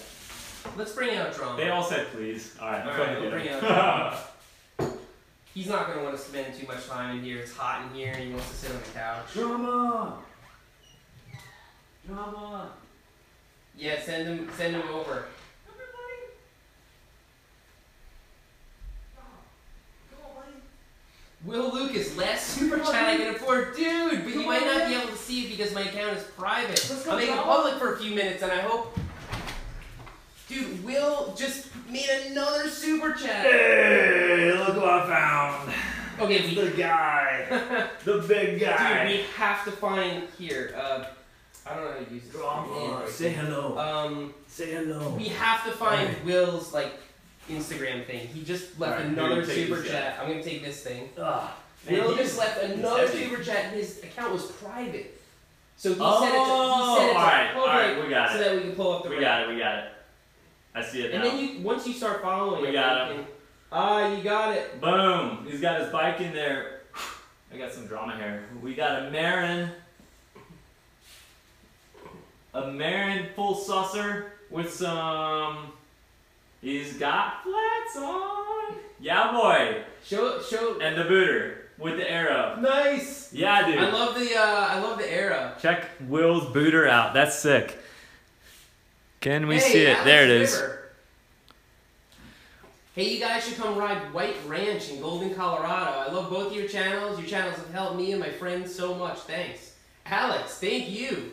Let's bring out Drama. They all said please. All right, we'll bring out Drama. He's not going to want to spend too much time in here. It's hot in here and he wants to sit on the couch. Drama! Drama! Yeah, send him over. Will Lucas, last super chat I can afford. Dude, but you might not be able to see it because my account is private. I'll make it public for a few minutes and I hope... Dude, Will just made another super chat. Hey, look what I found. Okay, the guy. The big guy. Dude, we have to find here. I don't know how to use this. Drama. Say hello. Say hello. We have to find Will's Instagram thing. He just left another super chat. I'm gonna take this thing. Will just left another super chat. His account was private, so he said it to public we got so that we can pull up the. We got it. I see it now. And then once you start following, we got him. You got it. Boom! He's got his bike in there. I got some Drama here. We got a Marin full saucer with some. He's got flats on. Yeah, boy. Show. And the booter with the arrow. Nice. Yeah, dude. I love the arrow. Check Will's booter out. That's sick. Can we see it? Alex there it is. River. Hey, you guys should come ride White Ranch in Golden, Colorado. I love both of your channels. Your channels have helped me and my friends so much. Thanks. Alex, thank you.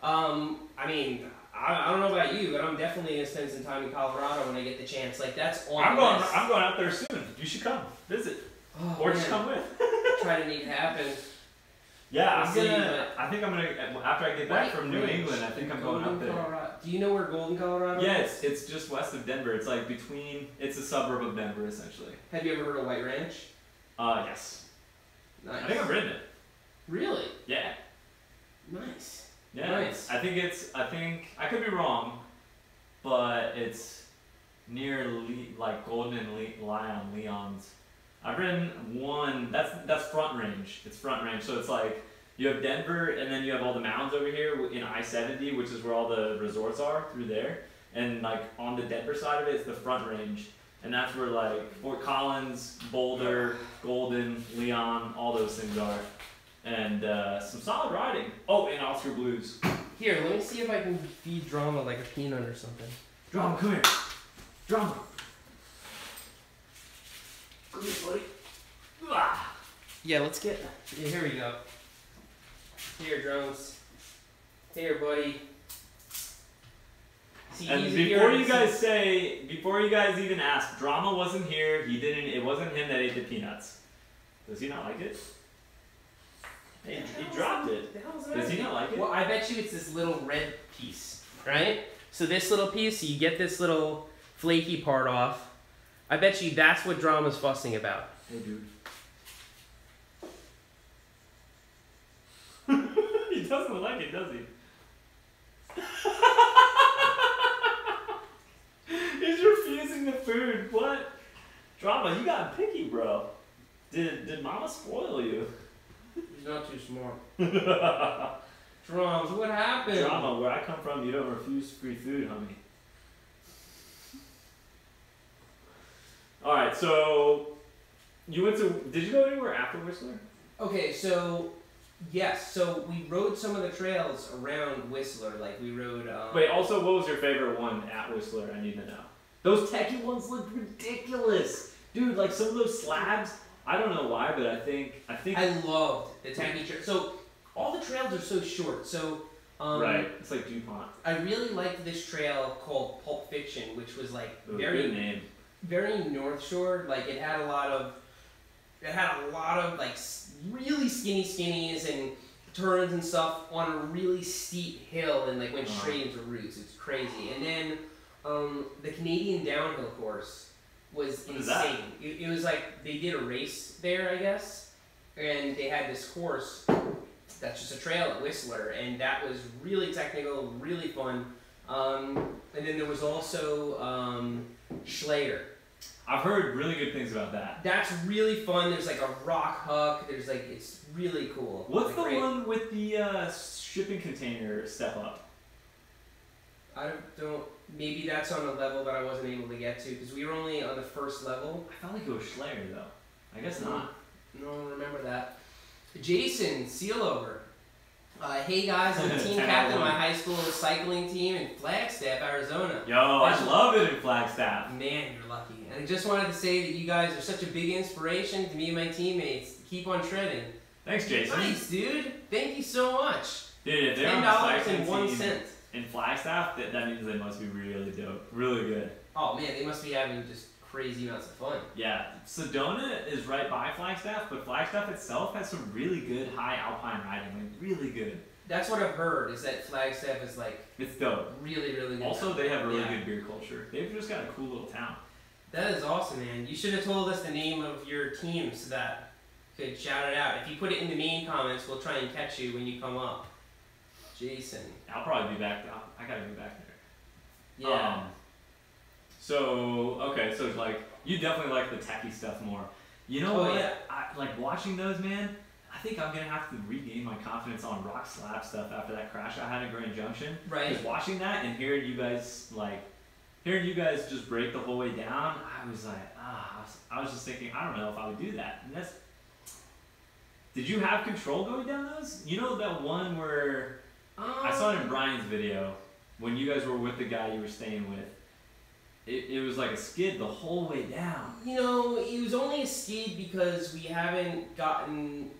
I don't know about you, but I'm definitely going to spend some time in Colorado when I get the chance. That's on the list. I'm going out there soon. You should come visit. Or just come with. Try to make it happen. Yeah, I think I'm gonna after I get back from New Ranch. England. I think I'm going up there. Colorado. Do you know where Golden, Colorado Yeah, is? it's just west of Denver. It's it's a suburb of Denver essentially. Have you ever heard of White Ranch? Yes. Nice. I think I've ridden it. Really? Yeah. Nice. Yeah. Nice. I think I could be wrong, but it's near Golden and Leon's. I've ridden one. That's Front Range. It's Front Range. So it's you have Denver, and then you have all the mountains over here in I-70, which is where all the resorts are through there. And on the Denver side of it, it's the Front Range, and that's where Fort Collins, Boulder, Golden, Leon, all those things are. And some solid riding. Oh, and Oscar Blues. Here, let me see if I can feed Drama like a peanut or something. Drama, come here. Drama. Come here, buddy. Yeah, let's get. Yeah, here we go. Here, drones. Here, buddy. See, And he's before here. you guys even ask, Drama wasn't here. It wasn't him that ate the peanuts. Does he not like it? He dropped it. The hell's Does he not like it? Well, I bet you it's this little red piece, right? So this little piece, so you get this little flaky part off. I bet you that's what Drama's fussing about. Hey, dude. He doesn't like it, does he? He's refusing the food. What? Drama, you got picky, bro. Did Mama spoil you? He's not too smart. Drums, what happened? Drama, where I come from, you don't refuse free food, homie. Alright, so you went to. Did you go anywhere after Whistler? Okay, so yes, so we rode some of the trails around Whistler. Like we rode. Wait, also, what was your favorite one at Whistler? I need to know. Those techie ones looked ridiculous. Dude, like some of those slabs, I don't know why, but I think I loved the techie trail. So all the trails are so short. So right, it's like DuPont. I really liked this trail called Pulp Fiction, which was like Ooh, good name. very North Shore. Like it had a lot of like really skinny skinnies and turns and stuff on a really steep hill and like went straight into roots. It's crazy. And then the Canadian downhill course was What is that? insane. It was like they did a race there, I guess, and they had this course that's just a trail at Whistler, and that was really technical, really fun. And then there was also Schlager. I've heard really good things about that. That's really fun. There's like a rock huck. There's like, it's really cool. What's Like, the great. one with the shipping container step up? I don't. Maybe that's on a level that I wasn't able to get to because we were only on the first level. I felt like it was Schlager though. I guess not. No, remember that. Jason Sealover. Hey guys, I'm the team 10-1. captain of my high school cycling team in Flagstaff, Arizona. Yo, I love it in Flagstaff. Man, you're lucky. And I just wanted to say that you guys are such a big inspiration to me and my teammates. Keep on shredding. Thanks, Jason. Nice, dude. Thank you so much. Dude, if they're on the $10 cycling and 1 team cent. in Flagstaff, that means they must be really dope. Really good. Oh man, they must be having just crazy amounts of fun. Yeah, Sedona is right by Flagstaff, but Flagstaff itself has some really good high alpine riding, like really good. That's what I've heard, is that Flagstaff is like It's dope. really, really good. Also, they have really Yeah. good beer culture. They've just got a cool little town. That is awesome, man. You should have told us the name of your team so that we could shout it out. If you put it in the main comments, we'll try and catch you when you come up. Jason. I'll probably be back. I gotta be back there. Yeah. Okay, so it's like you definitely like the techie stuff more. You know Oh, what? yeah. I like watching those, man. I think I'm gonna have to regain my confidence on rock slab stuff after that crash I had at Grand Junction. Right. Because watching that and hearing you guys just break the whole way down, I was like, I was just thinking, I don't know if I would do that. And did you have control going down those? You know that one where I saw it in Brian's video when you guys were with the guy you were staying with. It was like a skid the whole way down. You know, it was only a skid because we haven't gotten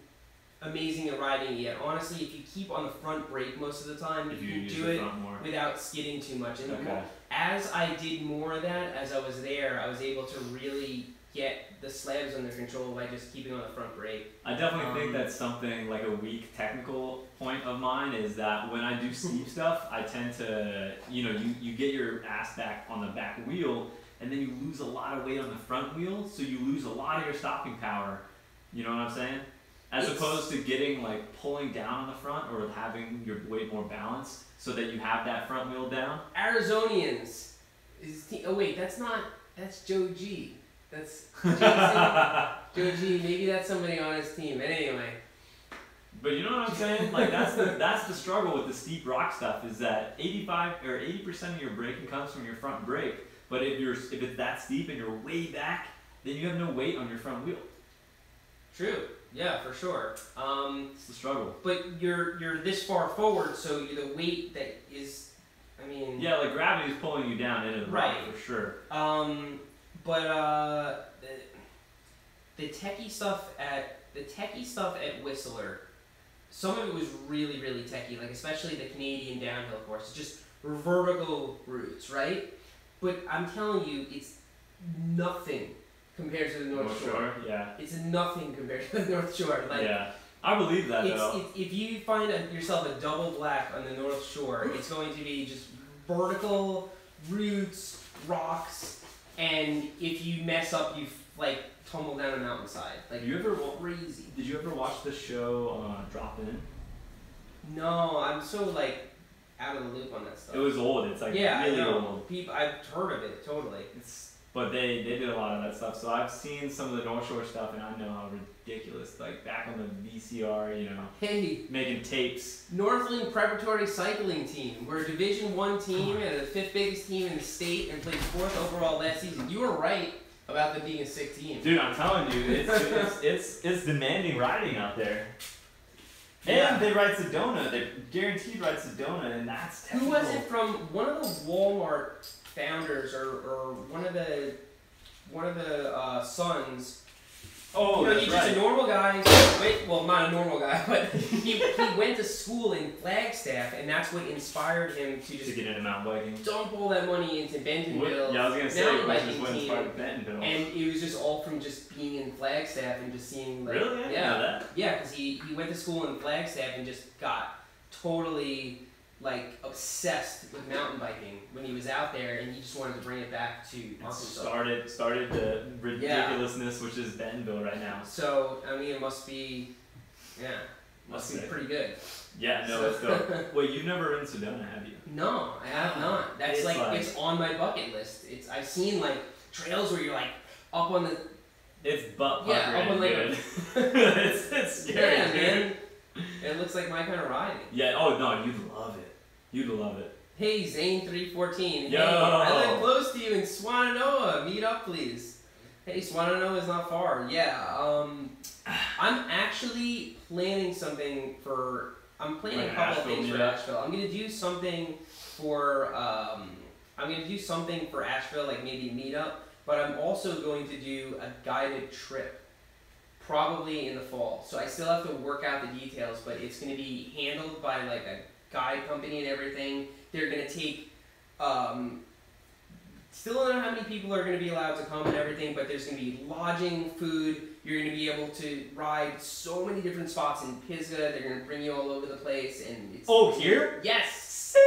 amazing at riding yet. Honestly, if you keep on the front brake most of the time, If you you can use do the it front more. without skidding too much. And Okay. as I did more of that, as I was there, I was able to really get the slabs under control by just keeping on the front brake. I definitely think that's something like a weak technical point of mine is that when I do steep stuff, I tend to, you get your ass back on the back wheel and then you lose a lot of weight on the front wheel, so you lose a lot of your stopping power. You know what I'm saying? As opposed to getting like pulling down on the front or having your weight more balanced so that you have that front wheel down. Arizonians. That's Joe G. That's Jason. Joe G. Maybe that's somebody on his team. But anyway. But you know what I'm saying? Like that's the struggle with the steep rock stuff is that 85 or 80% of your braking comes from your front brake. But if it's that steep and you're way back, then you have no weight on your front wheel. True. Yeah, for sure. It's the struggle. But you're this far forward, so the weight that is, I mean. Yeah, like gravity is pulling you down into the rock for sure. But the techie stuff at Whistler some of it was really, really techy, like especially the Canadian downhill course, just vertical routes, right? But I'm telling you, it's nothing compared to the North Shore. Yeah. It's nothing compared to the North Shore. Like, yeah. I believe that though. If you find yourself a double black on the North Shore, it's going to be just vertical routes, rocks, and if you mess up, you like tumble down a mountainside. Like, you ever crazy. Did you ever watch the show Drop In? No, I'm so like out of the loop on that stuff. It was old. It's like really old. I've heard of it totally. But they did a lot of that stuff. So I've seen some of the North Shore stuff, and I know how ridiculous. Like back on the VCR, you know, hey, making tapes. Northland Preparatory Cycling Team. We're a Division I team and the 5th biggest team in the state, and played 4th overall last season. You were right about them being a sick team. Dude, I'm telling you, it's demanding riding out there. Yeah. And they ride Sedona. They guaranteed ride Sedona, and that's technical. Who was it from? One of the Walmart founders, or one of the sons. Oh, that's he's right. just a normal guy. Well, not a normal guy, but he went to school in Flagstaff, and that's what inspired him to just get into mountain biking. Dump all that money into Bentonville. Yeah, I was gonna say mountain which is biking what team. inspired Bentonville. And it was just all from just being in Flagstaff and just seeing like really? I didn't know that. Yeah, because he went to school in Flagstaff and just got totally like obsessed with mountain biking when he was out there, and he just wanted to bring it back to Arkansas. Started the ridiculousness, which is Bentonville right now. So I mean, it must be, must be pretty good. Yeah, no, it's dope. Wait, you've never ridden Sedona, have you? No, I have not. That's It's like it's on my bucket list. I've seen like trails where you're like up on the It's butt pucker up on like good. it's scary, yeah, dude. man. It looks like my kind of riding. Yeah. Oh no, you'd love it. You'd love it. Hey, Zane314. Yo. Hey, I live close to you in Swannanoa. Meet up, please. Hey, Swannanoa is not far. Yeah. I'm actually planning something for. I'm planning Like a couple of Asheville, things for yeah. Asheville. I'm gonna do something for. Asheville, like maybe a meetup. But I'm also going to do a guided trip, probably in the fall. So I still have to work out the details, but it's going to be handled by like a guide company and everything. They're going to take, still don't know how many people are going to be allowed to come and everything, but there's going to be lodging, food. You're going to be able to ride so many different spots in Pisgah. They're going to bring you all over the place, and it's Here? Yes. Sick.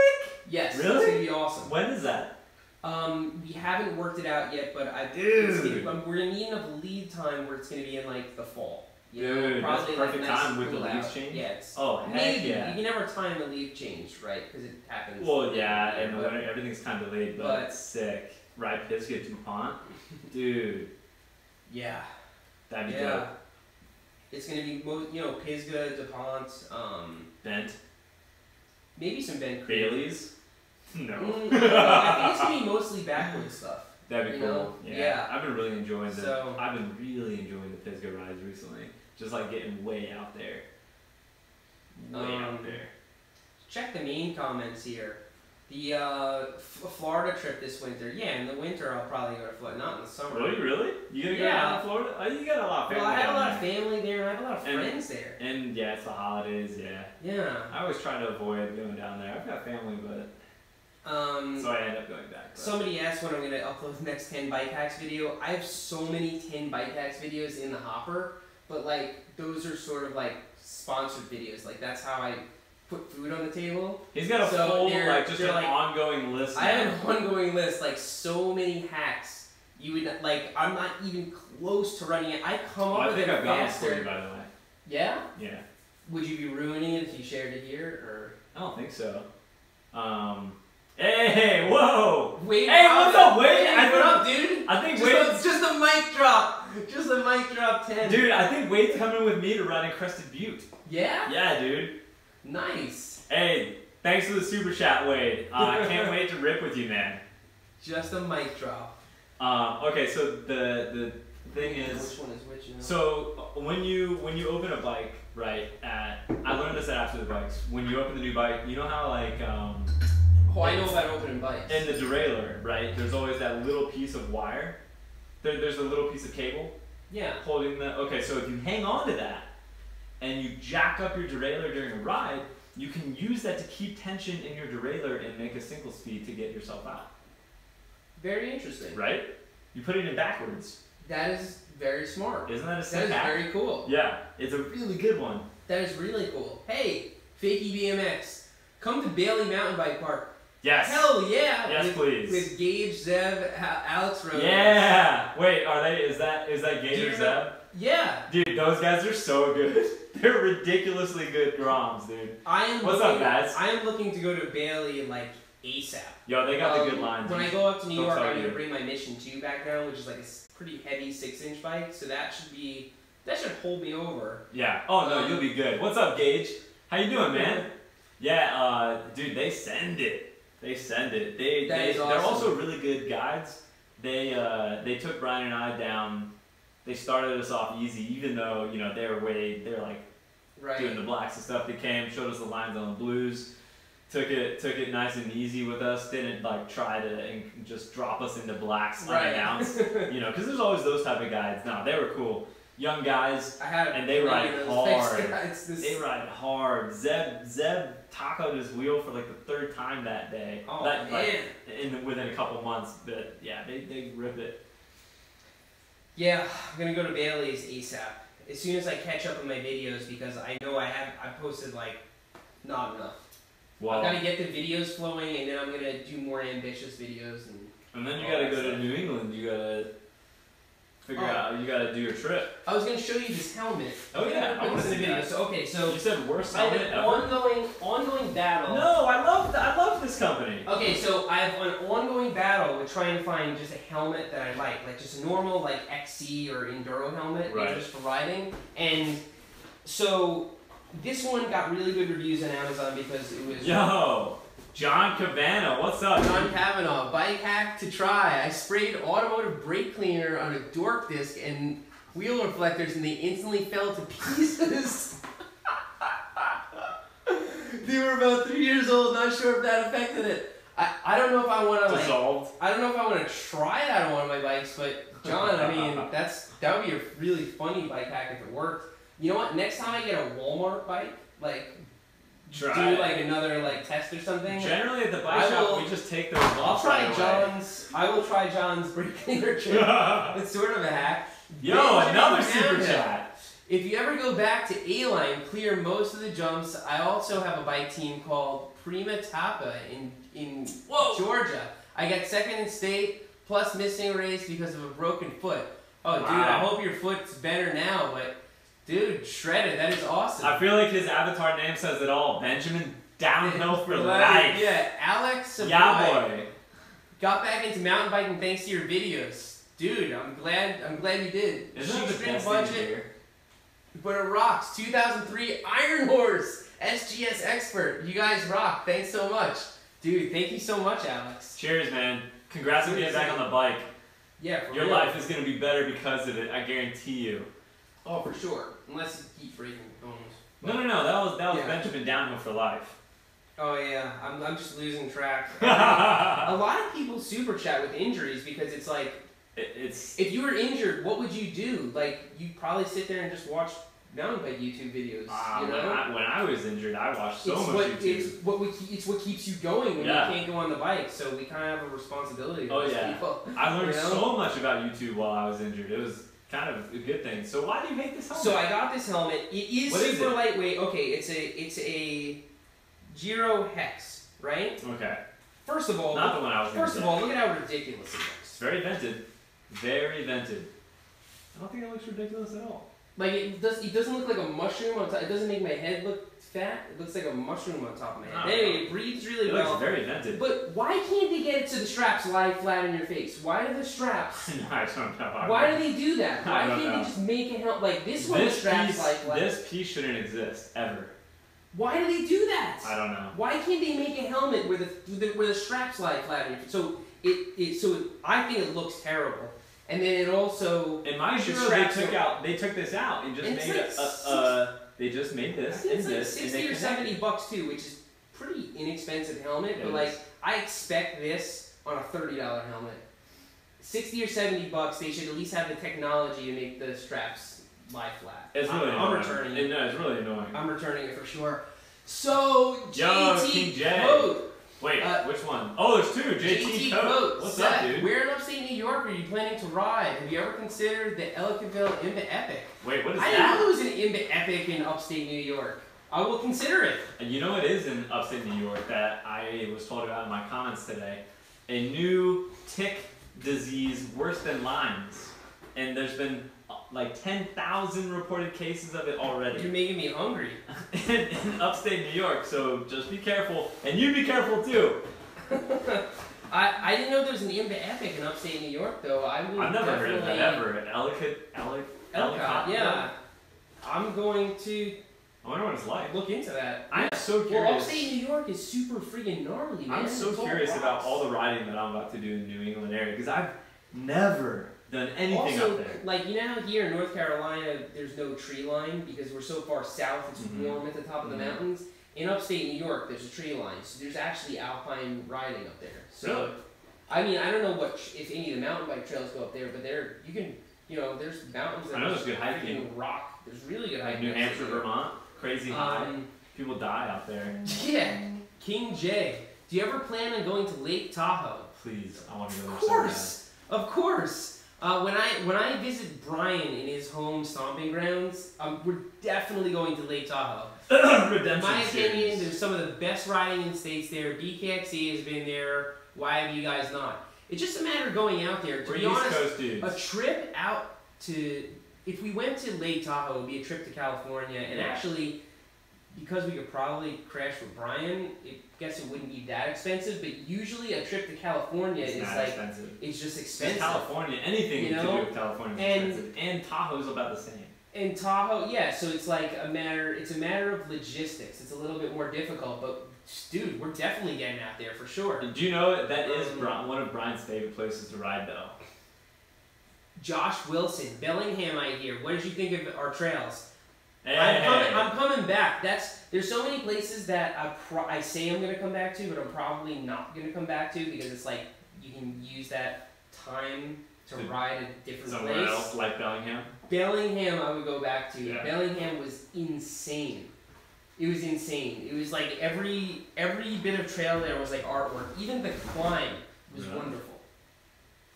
Yes. Really? It's going to be awesome. When is that? We haven't worked it out yet, but Dude. we're gonna need enough lead time where it's gonna be in like the fall. Dude, probably that's perfect like nice time and with the cool leaves out. change? Yeah, it's Oh, heck maybe yeah. you can never time the leaf change, right? Because it happens. Well, yeah, later, and but- everything's kind of delayed, but it's sick. Ride Pisgah DuPont? Dude, yeah, that'd be yeah. dope. It's gonna be Pisgah, DuPont, Bent? maybe some Ben Creek. Bailey's? No. I think it's gonna be mostly backwoods stuff. That'd be You cool. know? Yeah. Yeah. I've been really enjoying So- I've been really enjoying the Pisgah rides recently. Just like getting way out there. Way out there. Check the main comments here. The Florida trip this winter. Yeah, in the winter I'll probably go to Florida, not in the summer. Really? You gonna go Yeah. down to Florida? Oh, you got a lot of family. Well, I have a down lot of there. family there, and I have a lot of And- friends there. And yeah, it's the holidays, yeah. Yeah. I always try to avoid going down there. I've got family, but so I end up going back. But. Somebody asked when I'm going to upload the next 10 bike hacks video. I have so many 10 bike hacks videos in the hopper, but like those are sort of like sponsored videos. Like that's how I put food on the table. He's got a So full, they're- like, just they're an like- ongoing list. I now. have an ongoing list, like so many hacks. You would like. I'm not even close to running it. I come Well, up I with think it I've got one for faster. you, by the way. Yeah. Yeah. Would you be ruining it if you shared it here, I don't think so. Hey, whoa! or Wade? Hey, what's up, Wade? Hey, I what think- up, dude? I think Just a mic drop. Just a mic drop 10. Dude, I think Wade's coming with me to ride in Crested Butte. Yeah. Yeah, dude. Nice. Hey, thanks for the super chat, Wade. I can't wait to rip with you, man. Just a mic drop. Okay, so the thing is, Which one is which? You know? so when you open a bike, right? I learned this at After the Bikes. When you open the new bike, you know how like Oh, I know about opening bikes. in the derailleur, right? There's always that little piece of wire. There's a little piece of cable Yeah. holding the. Okay, so if you hang on to that, and you jack up your derailleur during a ride, you can use that to keep tension in your derailleur and make a single speed to get yourself out. Very interesting. Right? You put it in backwards. That is very smart. Isn't that a That sick is hack? very cool. Yeah, it's a really good one. That is really cool. Hey, Fakey BMX, come to Bailey Mountain Bike Park. Yes. Hell yeah! Yes, with, please. With Gage, Zeb, Alex Rose. Yeah. Wait, are they? Is that Gage or Zeb? Yeah. Dude, those guys are so good. They're ridiculously good groms, dude. What's up, guys? I am looking to go to Bailey like ASAP. Yo, they got the good lines. When I go up to New Don't York, tell I'm you. gonna bring my Mission 2 back down, which is like a pretty heavy 6-inch bike. So that should hold me over. Yeah. Oh no, you'll be good. What's up, Gage? How you doing, man? Yeah, dude, they send it. They send it. They're awesome. also really good guides. They took Brian and I down. They started us off easy, even though they're like Right. doing the blacks and stuff. They came, showed us the lines on the blues, took it nice and easy with us. Didn't like try to just drop us into blacks unannounced. Because there's always those type of guides. No, they were cool. Young guys, and they ride hard. They ride hard. Zeb tacoed his wheel for like the 3rd time that day. Oh man! Within a couple months, but yeah, they rip it. Yeah, I'm gonna go to Bailey's ASAP as soon as I catch up on my videos because I know I posted like not enough. Well, I've got to get the videos flowing, and then I'm gonna do more ambitious videos and then you gotta go to New England. You gotta figure out. You gotta do your trip. I was gonna show you this helmet. Oh yeah, I want to see video. that. So okay, so You said worst I have helmet an ever? ongoing battle. No, I love this company. Okay, so I have an ongoing battle with trying to find just a helmet that I like just a normal like XC or Enduro helmet, Right. just for riding. And so this one got really good reviews on Amazon because it was Yo, John Cabana, what's up? John Kavanaugh, bike hack to try. I sprayed automotive brake cleaner on a dork disc and wheel reflectors and they instantly fell to pieces. They were about 3 years old, not sure if that affected it. I don't know if I want to Dissolved. I don't know if I want to try that on one of my bikes, but John, I mean, that would be a really funny bike hack if it worked. You know what? Next time I get a Walmart bike, do like another test or something. Generally at the bike shop, we just take those off. I will try John's brake cleaner trick. It's sort of a hack. Yo, Benjamin another super Amanda. chat. If you ever go back to A-Line, clear most of the jumps. I also have a bike team called Prima Tapa in Georgia. I got 2nd in state, plus missing a race because of a broken foot. Oh, dude, I hope your foot's better now, but dude, shredded. That is awesome. I feel like his avatar name says it all. Benjamin Downhill for life. Yeah, Alex Savoy. Yeah, boy. Got back into mountain biking thanks to your videos. Dude, I'm glad you did. Isn't that the Shoestring best budget, thing to hear? but it rocks. 2003 Iron Horse SGS Expert. You guys rock. Thanks so much. Dude, thank you so much, Alex. Cheers, man. Congrats on getting back on the bike. Yeah, for Your real. life is going to be better because of it, I guarantee you. Oh, for sure. Unless you keep breaking bones. No, that was Yeah. Benjamin Downhill for life. Oh yeah, I'm just losing track. A lot of people super chat with injuries because it's like, It's if you were injured, what would you do? You'd probably sit there and just watch mountain bike YouTube videos. You know? when I was injured, I watched so much YouTube. It's what keeps you going when Yeah. you can't go on the bike. So we kind of have a responsibility to Oh, those yeah. people. I learned You know? so much about YouTube while I was injured. It was kind of a good thing. So why do you make this helmet? So I got this helmet. It is What is super it? lightweight. Okay, it's a Giro Hex, right? Okay. First of all, Not the one I was going to First of all, look at how ridiculous it It's looks. very vented. Very vented. I don't think it looks ridiculous at all. It doesn't look like a mushroom on top. It doesn't make my head look fat. It looks like a mushroom on top of my head. Oh. Anyway, it breathes really It well. looks very vented. But why can't they get it so the straps lie flat in your face? Why do the straps? I don't know. Why do they do that? I Why don't can't know. they just make it help? Like this one, the straps lie flat. This piece shouldn't exist ever. Why do they do that? I don't know. Why can't they make a helmet where the straps lie flat in your face? So I think it looks terrible. And then it also In my the Giro, straps they took this out and just It's made like they just made I this think and it's like this and 60 they or connected. $70 too, which is pretty inexpensive helmet. It But is. I expect this on a $30 helmet. $60 or $70, they should at least have the technology to make the straps lie flat. It's really I'm annoying. returning it. No, it's really annoying. I'm returning it for sure. So Yo, JT King J. Coat. Wait, which one? Oh, there's two. JT Coat. What's Seth, up, dude? Where in upstate New York are you planning to ride? Have you ever considered the Ellicottville IMBA Epic? Wait, what is I that? didn't know there was an IMBA Epic in upstate New York. I will consider it. And you know what is in upstate New York that I was told about in my comments today? A new tick disease worse than Lyme's. And there's been like 10,000 reported cases of it already. You're making me hungry. in upstate New York, so just be careful. And you be careful too. I didn't know there was an IMBA Epic in upstate New York, though. I've never heard of that ever. Ellicott, yeah. I'm going to I wonder what it's like. look into that. I'm so curious. Well, upstate New York is super freaking gnarly, man. I'm so It's all curious about rocks. all the riding that I'm about to do in the New England area because I've never done anything Also, up there. like, you know how here in North Carolina there's no tree line because we're so far south, it's Mhm. warm at the top of the Mhm. mountains? In upstate New York, there's a tree line, so there's actually alpine riding up there. So, Really? I mean, I don't know if any of the mountain bike trails go up there, but you can, there's mountains that I know are there's good hiking. freaking rock. There's really good hiking. New upstate Hampshire, New York. Vermont, crazy high. People die out there. Yeah, King J. Do you ever plan on going to Lake Tahoe? Please, I want to go there Of so course, of course. When I visit Brian in his home stomping grounds, we're definitely going to Lake Tahoe. bad. In Redemption my opinion, series. there's some of the best riding in the states there. BKXC has been there. Why have you guys not? It's just a matter of going out there. To We're be East honest, Coast dudes. a trip out to, if we went to Lake Tahoe, it would be a trip to California. And Yeah. actually, because we could probably crash with Brian, I guess it wouldn't be that expensive. But usually a trip to California It's is not like, expensive. it's just It's expensive. California. Anything You to do know? with California is And- expensive. And Tahoe's about the same. In Tahoe, yeah, so it's like it's a matter of logistics. It's a little bit more difficult, but dude, we're definitely getting out there for sure. Did you know that is one of Brian's favorite places to ride though? Josh Wilson, Bellingham, I hear. What did you think of our trails? Hey, I'm coming back. There's so many places that I say I'm gonna come back to, but I'm probably not gonna come back to because it's like you can use that time to ride a different somewhere place. else like Bellingham. Bellingham, I would go back to. Yeah. Bellingham was insane. It was insane. It was like every bit of trail there was like artwork. Even the climb was Yeah. wonderful.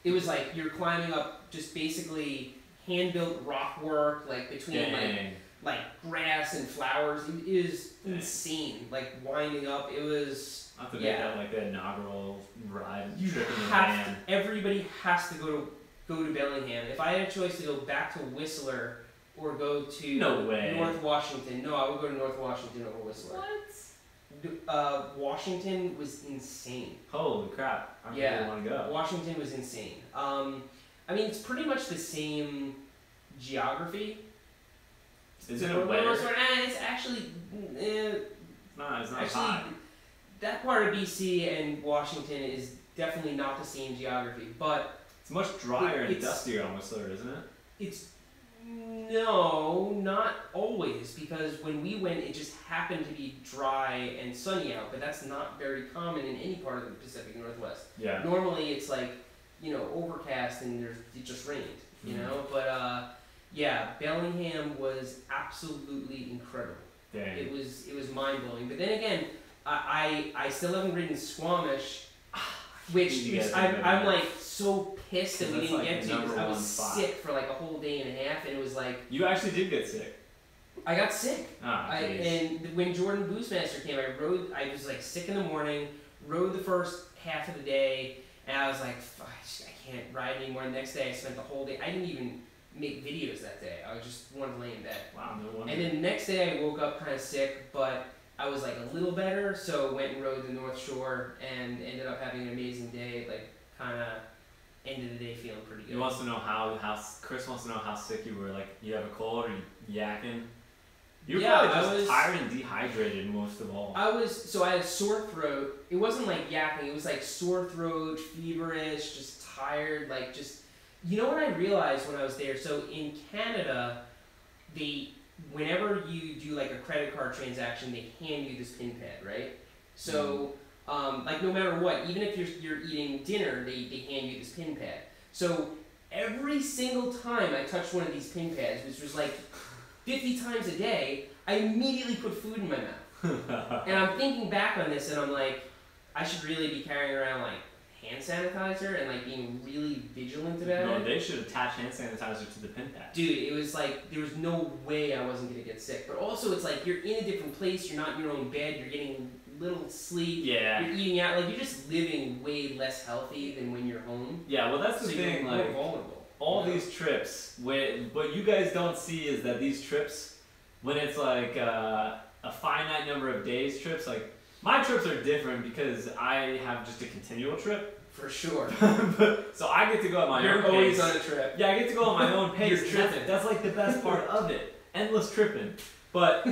It was like you're climbing up just basically hand-built rock work, like between like grass and flowers. It is Dang. insane. Like winding up, it was. Not to make Yeah. that like the inaugural ride You trip in the have van. everybody has to go to Bellingham. If I had a choice to go back to Whistler or go to No way. North Washington, no, I would go to North Washington over Whistler. Washington was insane. Holy crap! I Yeah. really want to go. Washington was insane. I mean, it's pretty much the same geography. Isn't For it the wetter? most part, it's actually. No, it's not Actually, hot. that part of BC and Washington is definitely not the same geography, but It's much drier and it's- dustier on Whistler, isn't it? it's no, not always, because when we went, it just happened to be dry and sunny out, but that's not very common in any part of the Pacific Northwest. Yeah. Normally, it's like, overcast and it just rained, but yeah, Bellingham was absolutely incredible. Dang. It was mind blowing. But then again, I still haven't ridden Squamish, which You guys I'm didn't I'm go. like so pissed that we That's didn't like get the to because number I was one spot. sick for like a whole day and a half, and it was like You actually did get sick. I got sick. Ah, jeez. And when Jordan Boostmaster came, I was like sick in the morning, rode the first half of the day, and I was like, fuck, I can't ride anymore. The next day, I spent the whole day. I didn't even make videos that day. I was just wanted to lay in bed. Wow, no wonder. And then the next day I woke up kind of sick, but I was like a little better, so went and rode the North Shore and ended up having an amazing day. Like kind of ended the day feeling pretty good. He wants to know how Chris wants to know how sick you were. Like, you have a cold or you yakking? You were Yeah, probably I just was- tired and dehydrated most of all. I had a sore throat. It wasn't like yakking. It was like sore throat, feverish, just tired. Like just, you know what I realized when I was there? So in Canada, whenever you do like a credit card transaction, they hand you this pin pad, right? So like no matter what, even if you're eating dinner, they hand you this pin pad. So every single time I touched one of these pin pads, which was like 50 times a day, I immediately put food in my mouth. And I'm thinking back on this, and I'm like, I should really be carrying around like hand sanitizer and like being really vigilant about No, it. they should attach hand sanitizer to the pin pad. Dude, it was like there was no way I wasn't gonna get sick. But also, it's like you're in a different place. You're not in your own bed. You're getting little sleep. Yeah. You're eating out. Like you're just living way less healthy than when you're home. Yeah, well that's the So thing, you're like more vulnerable. all you know? these trips, what you guys don't see is that these trips, when it's like a finite number of days trips, like my trips are different because I have just a continual trip. For sure. So I get to go at my You're own always pace. on a trip. Yeah, I get to go at my own pace. You're That's- tripping. That's like the best part of it. Endless tripping. But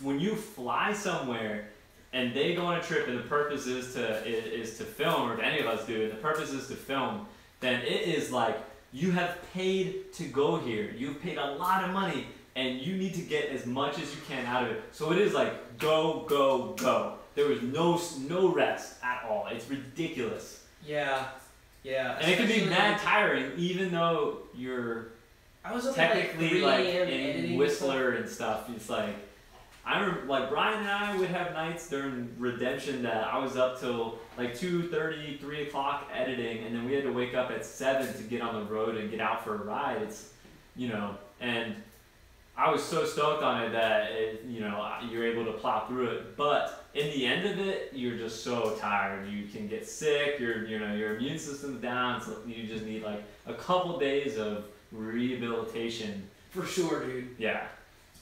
when you fly somewhere and they go on a trip and the purpose is to film, or if any of us do, and the purpose is to film, then it is like you have paid to go here. You've paid a lot of money and you need to get as much as you can out of it. So it is like go, go, go. There was no rest at all. It's ridiculous. Yeah. Yeah. And it can be Especially, mad tiring even though you're I was up at technically like 3 like a.m. in editing Whistler and stuff. It's like I remember like Brian and I would have nights during Redemption that I was up till like 2:30, 3 o'clock editing, and then we had to wake up at 7 to get on the road and get out for a ride. It's and I was so stoked on it that you're able to plow through it. But in the end of it, you're just so tired. You can get sick. Your immune system's down. So you just need like a couple days of rehabilitation. For sure, dude. Yeah.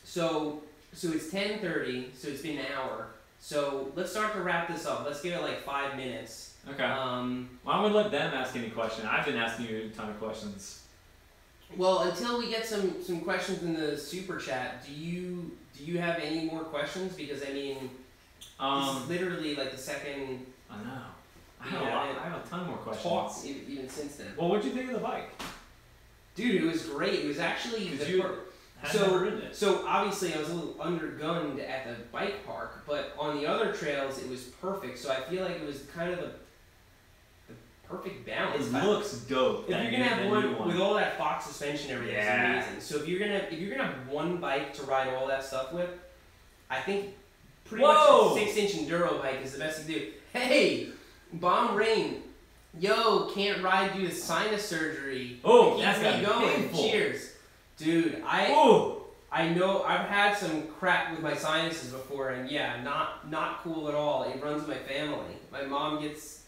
So it's 10:30. So it's been an hour. So let's start to wrap this up. Let's give it like 5 minutes. Okay. Um, Why don't we let them ask any question? I've been asking you a ton of questions. well, until we get some questions in the super chat, do you have any more questions? Because I mean, this is literally like the second I know. I Yeah, have a ton more questions. talk even since then. Well, what'd you think of the bike? Dude, it was great. It was actually Because the you fir- had So- never ridden it. So obviously I was a little undergunned at the bike park, but on the other trails it was perfect. So I feel like it was kind of the perfect balance. It looks dope. If that you're new- gonna have that one new with all that Fox suspension and everything, Yeah. it's amazing. So if you're gonna have one bike to ride all that stuff with, I think pretty Whoa! much a 6-inch enduro bike is the best thing to do. Hey, Bomb Rain, yo, can't ride due to sinus surgery. Oh, Keep that's me gotta be going. painful. Cheers, dude. Oh, I know I've had some crap with my sinuses before, and yeah, not cool at all. It runs in my family. My mom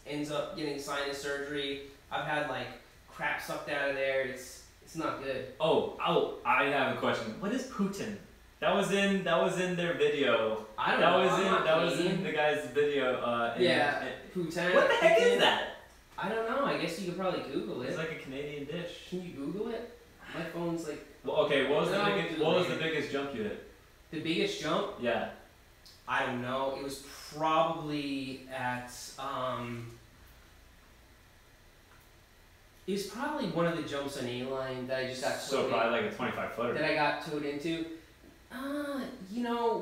ends up getting sinus surgery. I've had like crap sucked out of there. It's not good. oh! I have a question. What is Putin? That was in their video. I don't know. That was in the guy's video. Yeah. Putin. What the heck is that? I don't know. I guess you could probably Google it. It's like a Canadian dish. Can you Google it? My phone's like Well, okay. What was No, the biggest jump you hit? the biggest jump. Yeah. I don't know. It was probably at It was probably one of the jumps on A-Line that I just got So towed probably like a 25 footer. that I got towed into.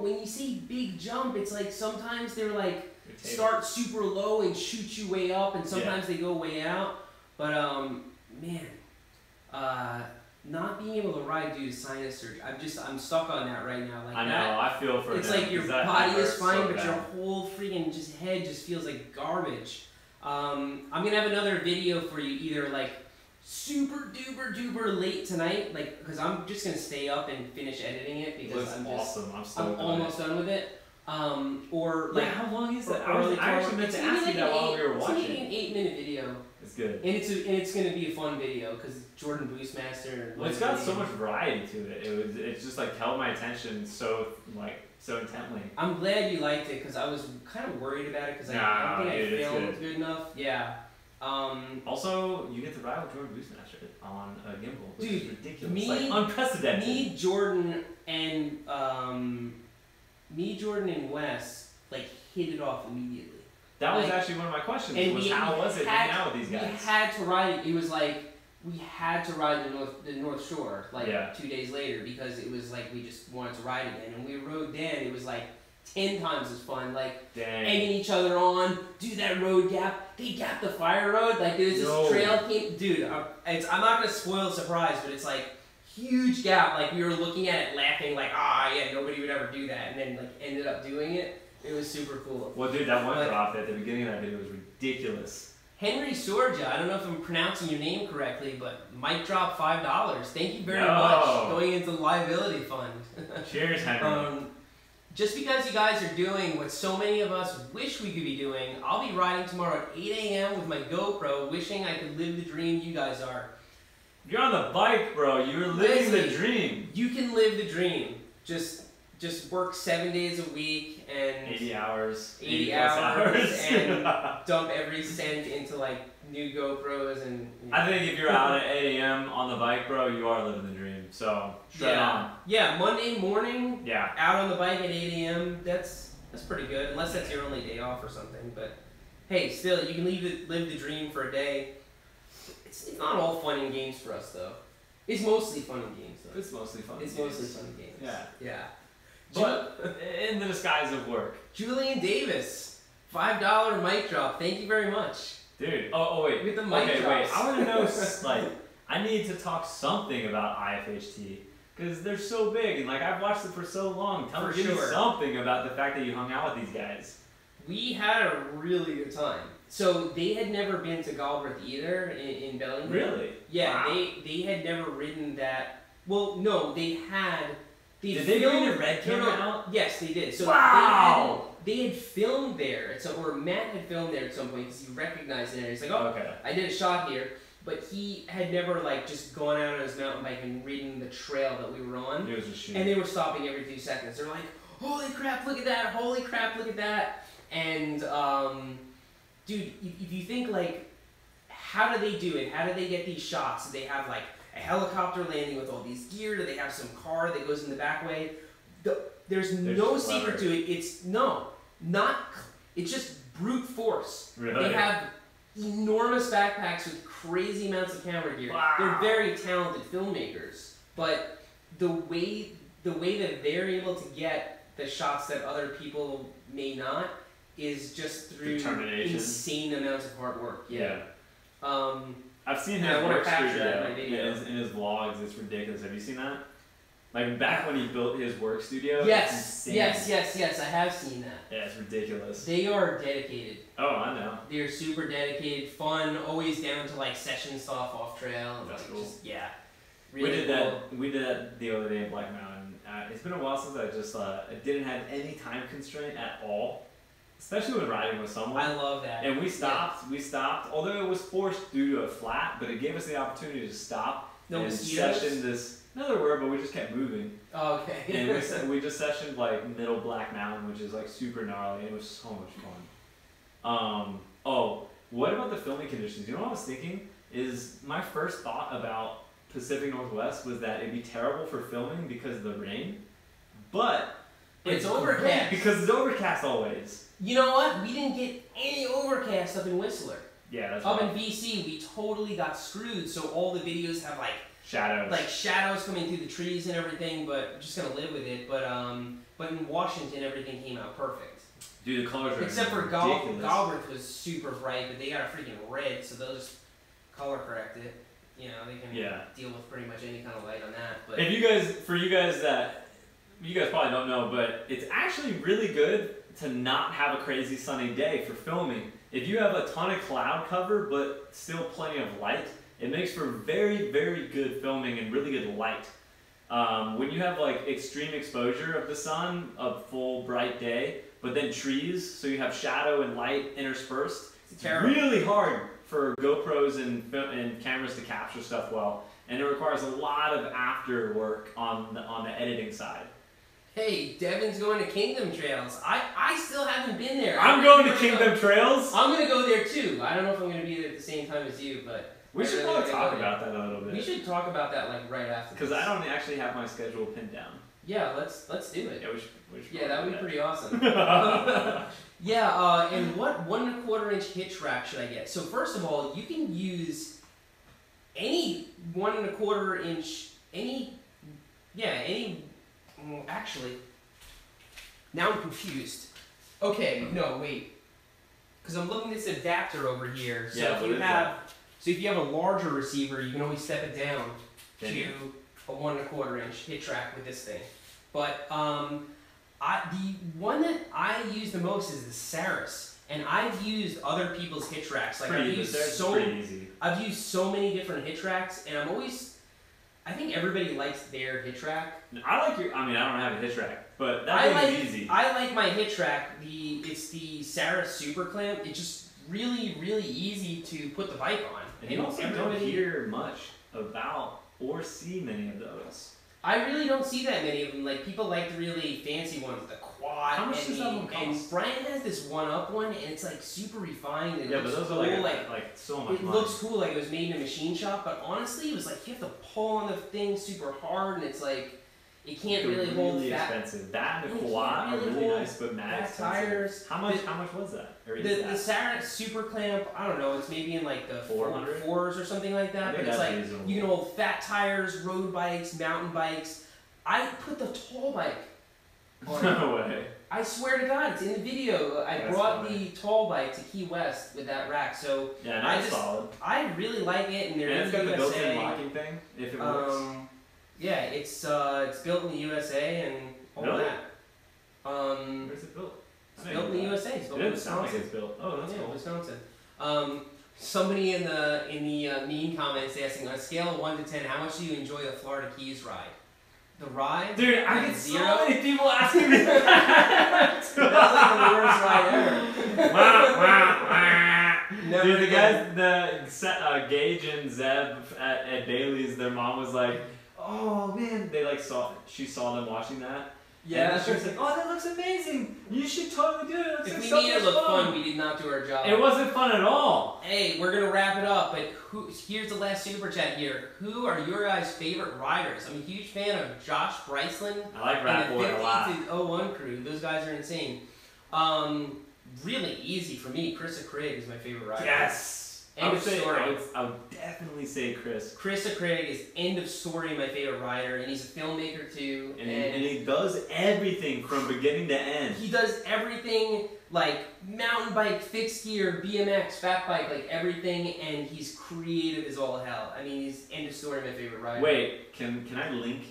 When you see big jump, it's like sometimes they're like start super low and shoot you way up, and sometimes they go way out. But not being able to ride due to sinus surgery, I'm stuck on that right now. Like I know. that, I feel for it's them, like your 'cause that body is hurts fine, so but your bad. whole freaking just head just feels like garbage. I'm gonna have another video for you, either like super duper late tonight, like because I'm just gonna stay up and finish editing it because Looks I'm just awesome. I'm I'm stoked on almost done with it. Or Yeah, like how long is or that? I early actually tomorrow. meant to It's gonna ask be you that like while we were It's gonna be watching. an 8-minute video, It's good. and it's gonna be a fun video because Jordan Boostmaster. Well, it's got so much variety to it. It's just like held my attention so intently. I'm glad you liked it because I was kind of worried about it because Nah, I don't think dude, I it's filmed good enough. Yeah. Also, you get to ride with Jordan Boostmaster on a gimbal, which Dude, is ridiculous. me- Like unprecedented. Me, Jordan, and Wes like hit it off immediately. That was like- actually one of my questions. And Was we how was it had- hanging out with these We guys? had to ride it. It was like we had to ride the North Shore like Yeah. 2 days later because it was like we just wanted to ride again. And we rode then. It was like 10 times as fun. Like, Dang. egging each other on, do that road gap. They gapped the fire road. Like, there's this trail came. Dude, I'm not going to spoil the surprise, but it's like, huge gap. Like, we were looking at it laughing, like, yeah, nobody would ever do that. And then, like, ended up doing it. It was super cool. Well, dude, that one drop at the beginning of that video was ridiculous. Henry Sorja, I don't know if I'm pronouncing your name correctly, but mic drop $5. Thank you very much. Going into the liability fund. Cheers, Henry. Just because you guys are doing what so many of us wish we could be doing, I'll be riding tomorrow at 8 a.m. with my GoPro, wishing I could live the dream you guys are. You're on the bike, bro. You're living the dream. You can live the dream. Just work 7 days a week and 80 hours. 80 hours and dump every cent into like new GoPros and. You know. I think if you're out at 8 a.m. on the bike, bro, you are living the dream. So shred on. Yeah, Monday morning. Yeah. Out on the bike at 8 a.m. That's pretty good, unless that's your only day off or something. But hey, still, you can live the dream for a day. It's not all fun and games for us though. It's mostly fun and games though. It's mostly fun. It's mostly fun and games. Yeah. Yeah. But in the disguise of work. Julian Davis, $5 mic drop. Thank you very much. Dude. Oh wait. With the mic drops. Wait. I want to know like I need to talk something about IFHT because they're so big and like I've watched it for so long. Give me something about the fact that you hung out with these guys. We had a really good time. So they had never been to Galbraith either in Bellingham. Really? Yeah, wow. they had never ridden that. Well, no, they had. Did they bring the red camera out? Yes, they did. So wow. They had filmed there at some, or Matt had filmed there at some point because he recognized it. And he's like, oh, okay. I did a shot here. But he had never like just gone out on his mountain bike and ridden the trail that we were on. It was just shooting. And they were stopping every few seconds. They're like, holy crap, look at that! Holy crap, look at that! And dude, if you think like, how do they do it? How do they get these shots? Do they have like a helicopter landing with all these gear? Do they have some car that goes in the back way? There's no secret to it. It's just brute force. Really? They have enormous backpacks with crazy amounts of camera gear. Wow. They're very talented filmmakers, but the way that they're able to get the shots that other people may not is just through insane amounts of hard work. Yeah. I've seen his work studio in his vlogs. It's ridiculous. Have you seen that? Like back when he built his work studio. Yes. I have seen that. Yeah, it's ridiculous. They are dedicated. Oh, I know. They're super dedicated, fun, always down to like session stuff off trail. That's like, cool. Really We did that the other day in Black Mountain. It's been a while since I didn't have any time constraint at all. Especially when riding with someone. I love that. And we stopped. Although it was forced due to a flat, but it gave us the opportunity to stop and session this. Another word, but we just kept moving. Oh, okay. And we just sessioned like middle Black Mountain, which is like super gnarly. It was so much fun. What about the filming conditions? You know what I was thinking? Is my first thought about Pacific Northwest was that it'd be terrible for filming because of the rain, but it's overcast. Because it's overcast always. You know what? We didn't get any overcast up in Whistler. Yeah, that's up in BC, we totally got screwed. So all the videos have like shadows, coming through the trees and everything. But I'm just gonna live with it. But in Washington, everything came out perfect. Dude, the colors are except for Galbraith was super bright, but they got a freaking red, so they'll just color correct it. You know, they can deal with pretty much any kind of light on that. But if you guys probably don't know, but it's actually really good to not have a crazy sunny day for filming. If you have a ton of cloud cover but still plenty of light, it makes for very, very good filming and really good light. When you have like extreme exposure of the sun, a full bright day, but then trees, so you have shadow and light interspersed, it's really hard for GoPros and cameras to capture stuff well, and it requires a lot of after work on the editing side. Hey, Devin's going to Kingdom Trails. I still haven't been there. I'm going to Kingdom Trails? I'm going to go there too. I don't know if I'm going to be there at the same time as you, but... We should probably talk about that a little bit. We should talk about that like right after. Because I don't actually have my schedule pinned down. Yeah, let's do it. Yeah, we should yeah, that would be pretty awesome. And what 1 1/4 inch hitch rack should I get? So first of all, you can use any 1 1/4 inch, actually, Now I'm confused. Okay, no, wait. Because I'm looking at this adapter over here. So Yeah, if what you is have, that? so if you have a larger receiver, you can always step it down Can to you? a 1 1/4 inch hit track with this thing. But the one that I use the most is the Saris, and I've used other people's hit tracks. Like Pretty easy. I've used so many different hit tracks, and I think everybody likes their hit track. I like your. I mean, I don't have a hit track, but I that like thing is easy. I like my hit track. It's the Saris Super Clamp. It's just really easy to put the bike on. And you also don't hear much about or see many of those. I really don't see that many of them. Like, people like the really fancy ones, the quad. How much does that one And cost? Brian has this one-up one, and it's like super refined and Yeah, it but looks those cool. are like so much it money. looks cool, like it was made in a machine shop. But honestly, it was like you have to pull on the thing super hard, and it's like it can't They're really hold fat. expensive. That and It the can't quad are really really hold nice, but mad fat expensive. tires. How much was that? Or is The that? Saris Super Clamp, I don't know, it's maybe in like the 400? 4s or something like I that. think But it's that's like reasonable. you can hold fat tires, road bikes, mountain bikes. I put the tall bike on it. No way. I swear to God, it's in the video. I That's brought funny. the tall bike to Key West with that rack, so Yeah, I that's just- solid. I really like it. And they're And in it's the got the built-in USA. locking thing, if it works. Yeah, it's built in the USA and all Really? that. Where's it built? It's built in the USA. It's It built in doesn't sound like Wisconsin. it's built. Oh, that's Yeah, cool. Wisconsin. Somebody in the meme comments asking, on a scale of 1 to 10, how much do you enjoy the Florida Keys ride? The ride? Dude, I Like get zero? so many people asking me that. That's like the worst ride ever. Wah, wah, wah. Never Dude, the again. guys, Gage and Zeb at Bailey's, their mom was like, "Oh man," she saw them watching that. Yeah, And she was like, "Oh, that looks amazing. You should totally do it. It looks if like we so made it much look fun." fun, we did not do our job. It wasn't fun at all. Hey, we're gonna wrap it up, but here's the last super chat here. Who are your guys' favorite riders? I'm a huge fan of Josh Bryceland I like Rat and Boy the a lot. 50 to 01 crew. Those guys are insane. Really easy for me. Krista Craig is my favorite rider. Yes. End of story. I would definitely say Chris. Krista Craig is end of story my favorite rider, and he's a filmmaker too. And he does everything from beginning to end. He does everything, like mountain bike, fixed gear, BMX, fat bike, like everything, and he's creative as all hell. I mean, he's end of story my favorite rider. Wait, can I link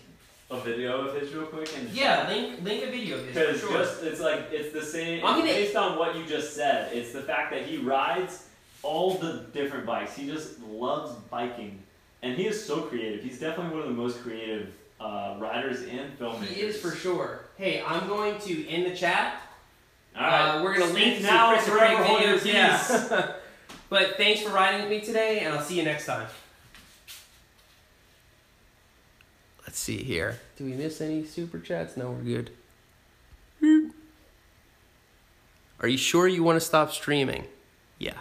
a video of his real quick? Yeah, link a video of his Because for sure. it's the same. I'm gonna- Based on what you just said, it's the fact that he rides all the different bikes. He just loves biking, and he is so creative. He's definitely one of the most creative riders and filmmakers. He is for sure. Hey, I'm going to end the chat. All right, We're gonna link to now some Krista Craig forever hold your videos. Yeah. But thanks for riding with me today, and I'll see you next time. Let's see here. Do we miss any super chats? No, we're good. Are you sure you want to stop streaming? Yeah.